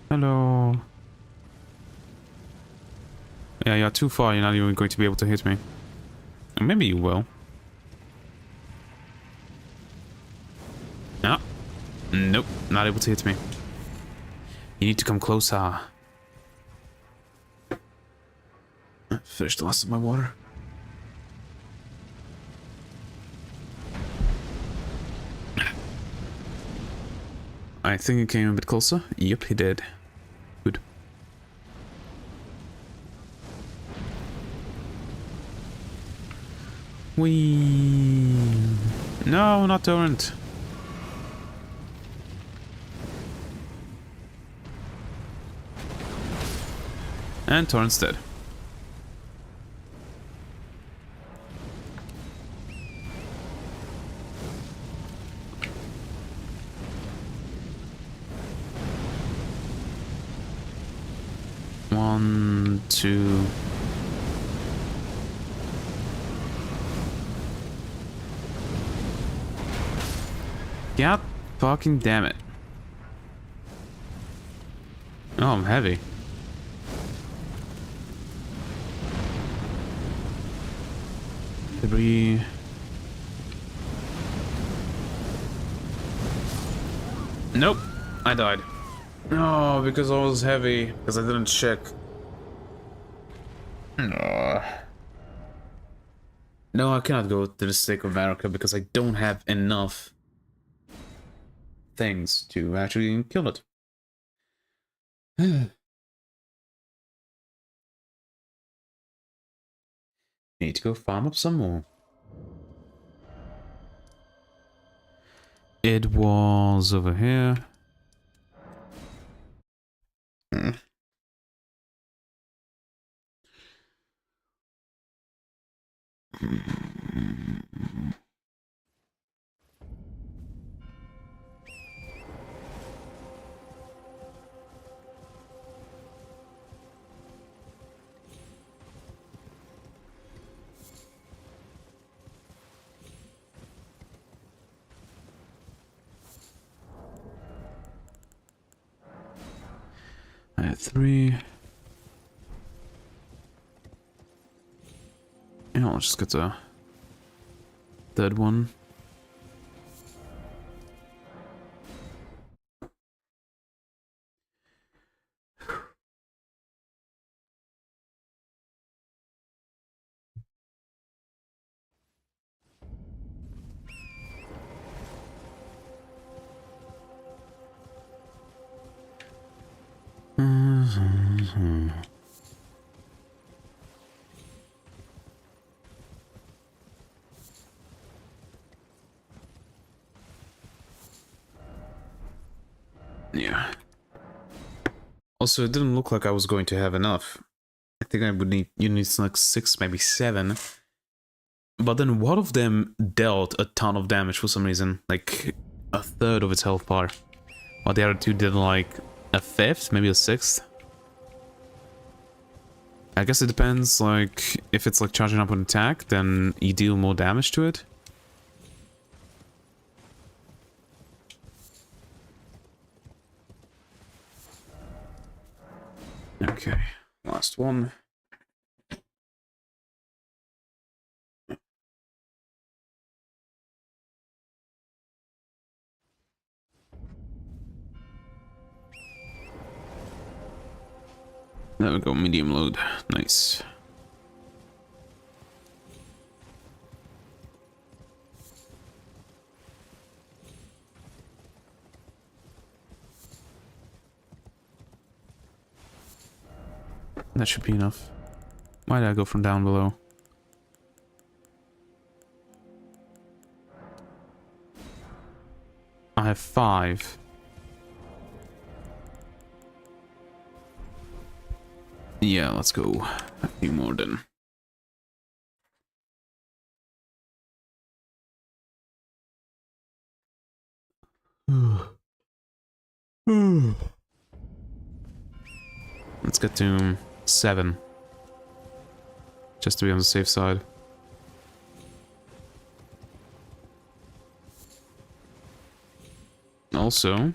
Hello. Yeah, you're too far. You're not even going to be able to hit me. Or maybe you will. Ah. Nope, not able to hit me. You need to come closer. Finish the last of my water. I think he came a bit closer. Yep, he did. Good. Whee! No, not torrent. And torrent's dead. One, two. God fucking damn it. Oh, I'm heavy. Debris. Nope, I died. No, because I was heavy, because I didn't check. No, I cannot go to the Stake of America because I don't have enough things to actually kill it. Need to go farm up some more. It was over here. I have 3. Yeah, I'll just get the third one. Yeah. Also, it didn't look like I was going to have enough. I think I would need, you need like 6, maybe 7. But then one of them dealt a ton of damage for some reason. Like, a third of its health bar. While the other 2 did like a 5th, maybe a 6th. I guess it depends, like, if it's like charging up an attack, then you deal more damage to it. Okay, last one. There we go, medium load. Nice. That should be enough. Why did I go from down below? I have 5. Yeah, let's go. A few more then. Let's get to 7. Just to be on the safe side. Also,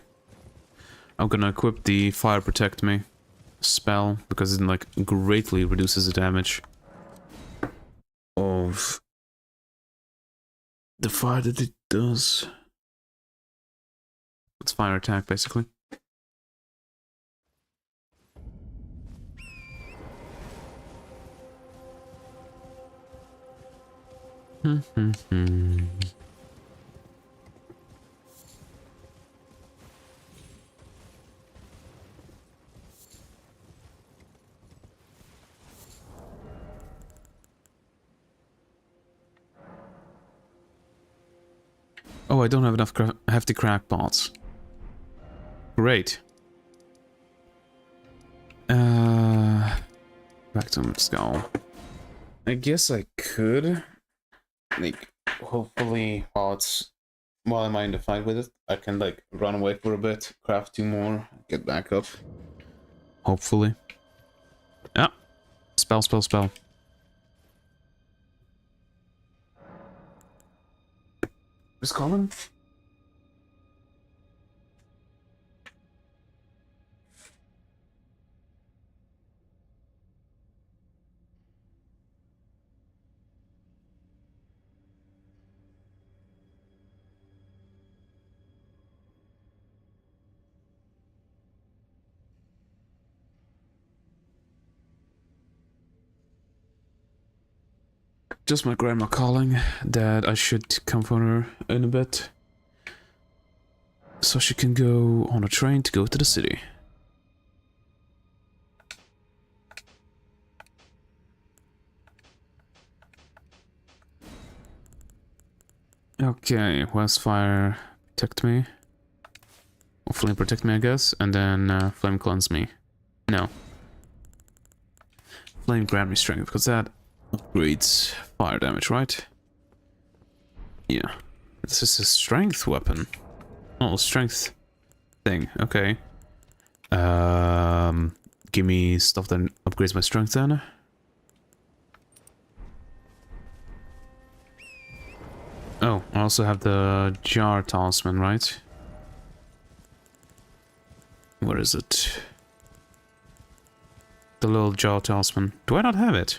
I'm gonna equip the Fire Protect Me spell, because it like greatly reduces the damage of the fire that it does. It's fire attack, basically. Oh, I don't have enough hefty crack pots. Great. Back to Skull. I guess I could, like, hopefully while I'm in the fight with it, I can like run away for a bit, craft 2 more, get back up. Hopefully. Yeah. Spell. Is Colin? Just my grandma calling that I should come for her in a bit, so she can go on a train to go to the city. Okay, where's Fire Protect Me? Or Flame Protect Me, I guess, and then Flame Cleanse Me. No. Flame Grant Me Strength, because that upgrades fire damage, right? Yeah. This is a strength weapon. Oh, strength thing, okay. Give me stuff that upgrades my strength then. Oh, I also have the Jar Talisman, right? Where is it? The little Jar Talisman. Do I not have it?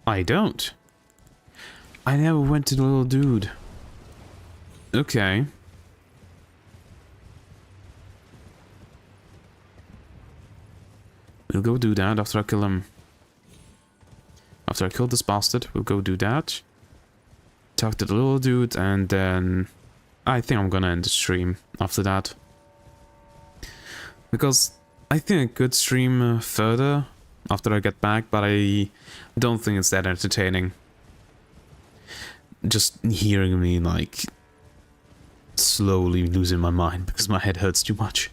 I don't. I never went to the little dude. Okay. We'll go do that after I kill him. After I kill this bastard, we'll go do that. Talk to the little dude, and then I think I'm gonna end the stream after that. Because I think I could stream further after I get back, but I don't think it's that entertaining. Just hearing me, like, slowly losing my mind because my head hurts too much.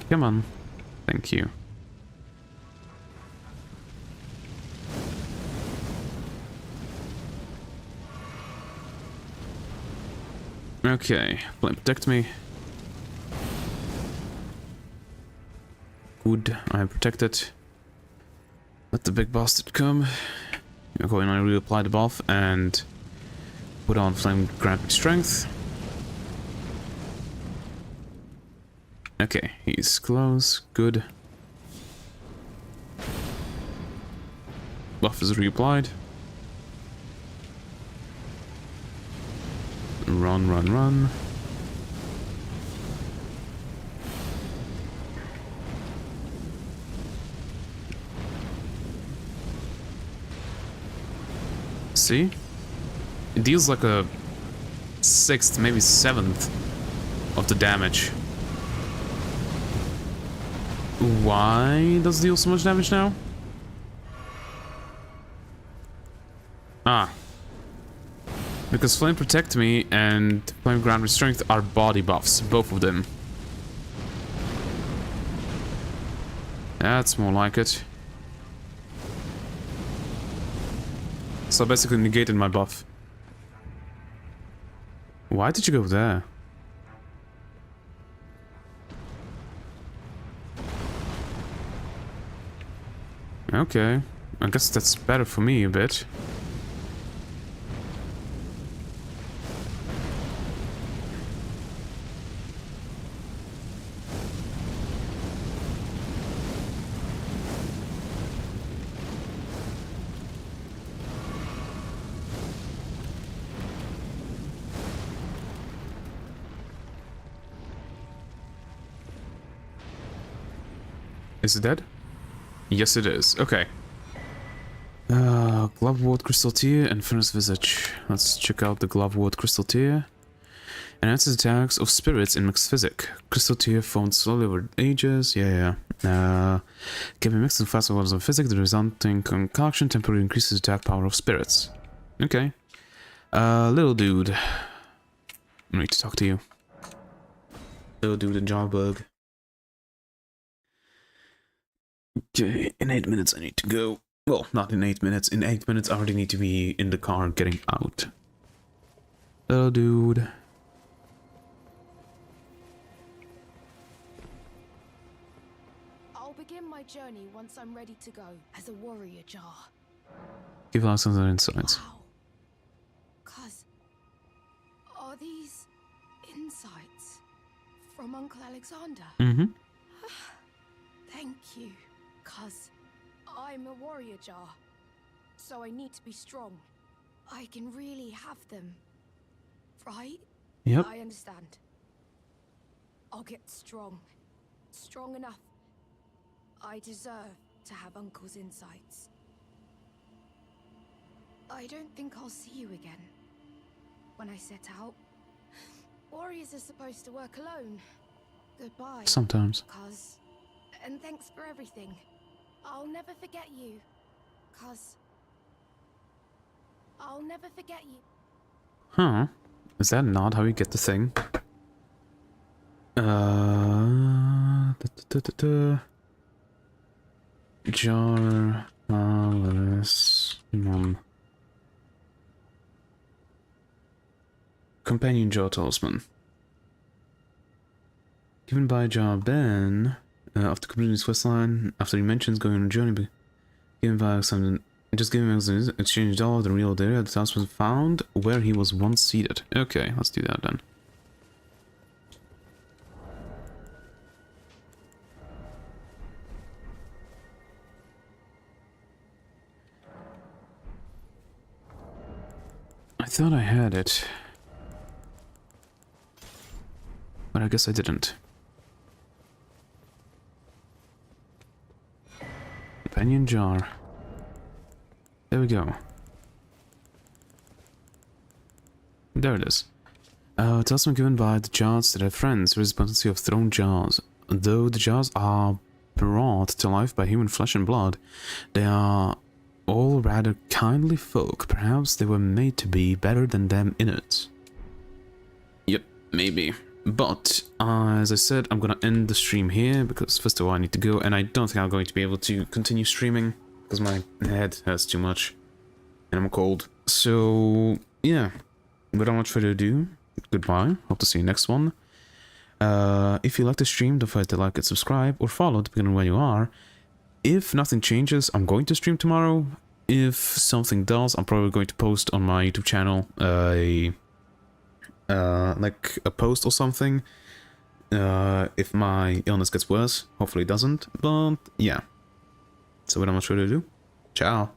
Come on. Thank you. Okay, Flame Protect Me. Good, I am protected. Let the big bastard come. I'm going to reapply the buff and put on Flame Grant Me Strength. Okay, he's close, good. Buff is reapplied. Run. See? It deals like a 6th, maybe 7th of the damage. Why does it deal so much damage now? Ah. Because Flame Protect Me and Flame Ground with Strength are body buffs, both of them. That's more like it. So I basically negated my buff. Why did you go there? Okay, I guess that's better for me a bit. Is it dead? Yes, it is. Okay. Glovewort Crystal Tear and Furnace Visage. Let's check out the Glovewort Crystal Tear. Enhances attacks of spirits in mixed physic. Crystal Tear formed slowly over ages. Yeah. Can be mixed in faster levels of physic. The resulting concoction temporarily increases attack power of spirits. Okay. Little dude. I need to talk to you. Little dude in Jawbug. Okay, in 8 minutes I need to go. Well, not in 8 minutes. In 8 minutes I already need to be in the car getting out. Little dude. I'll begin my journey once I'm ready to go as a warrior jar. Give us some insights. Wow. Cuz, are these insights from Uncle Alexander? Mm-hmm. Thank you. Cuz, I'm a warrior jar, so I need to be strong. I can really have them, right? Yep. I understand. I'll get strong. Strong enough. I deserve to have Uncle's insights. I don't think I'll see you again. When I set out, warriors are supposed to work alone. Goodbye. Sometimes. Cuz, and thanks for everything. I'll never forget you. Cuz, I'll never forget you. Huh. Is that not how you get the thing? Jar, Alice, Mom. Companion Jar Talisman. Given by Jar Ben, after completing his quest line, after he mentions going on a journey, given by something, just giving him an exchange dollar, the real area, the talisman was found where he was once seated. Okay, let's do that then. I thought I had it, but I guess I didn't. Companion jar. There we go. There it is. Talisman given by the jars that have friends, responsibility of thrown jars. Though the jars are brought to life by human flesh and blood, they are all rather kindly folk. Perhaps they were made to be better than them innards. Yep, maybe. But, as I said, I'm gonna end the stream here, because first of all I need to go, and I don't think I'm going to be able to continue streaming, because my head hurts too much, and I'm cold. So, yeah, without much further ado, goodbye, hope to see you next one. If you like the stream, don't forget to like and subscribe, or follow, depending on where you are. If nothing changes, I'm going to stream tomorrow. If something does, I'm probably going to post on my YouTube channel like a post or something. If my illness gets worse, hopefully it doesn't. But yeah. So without much further ado, ciao.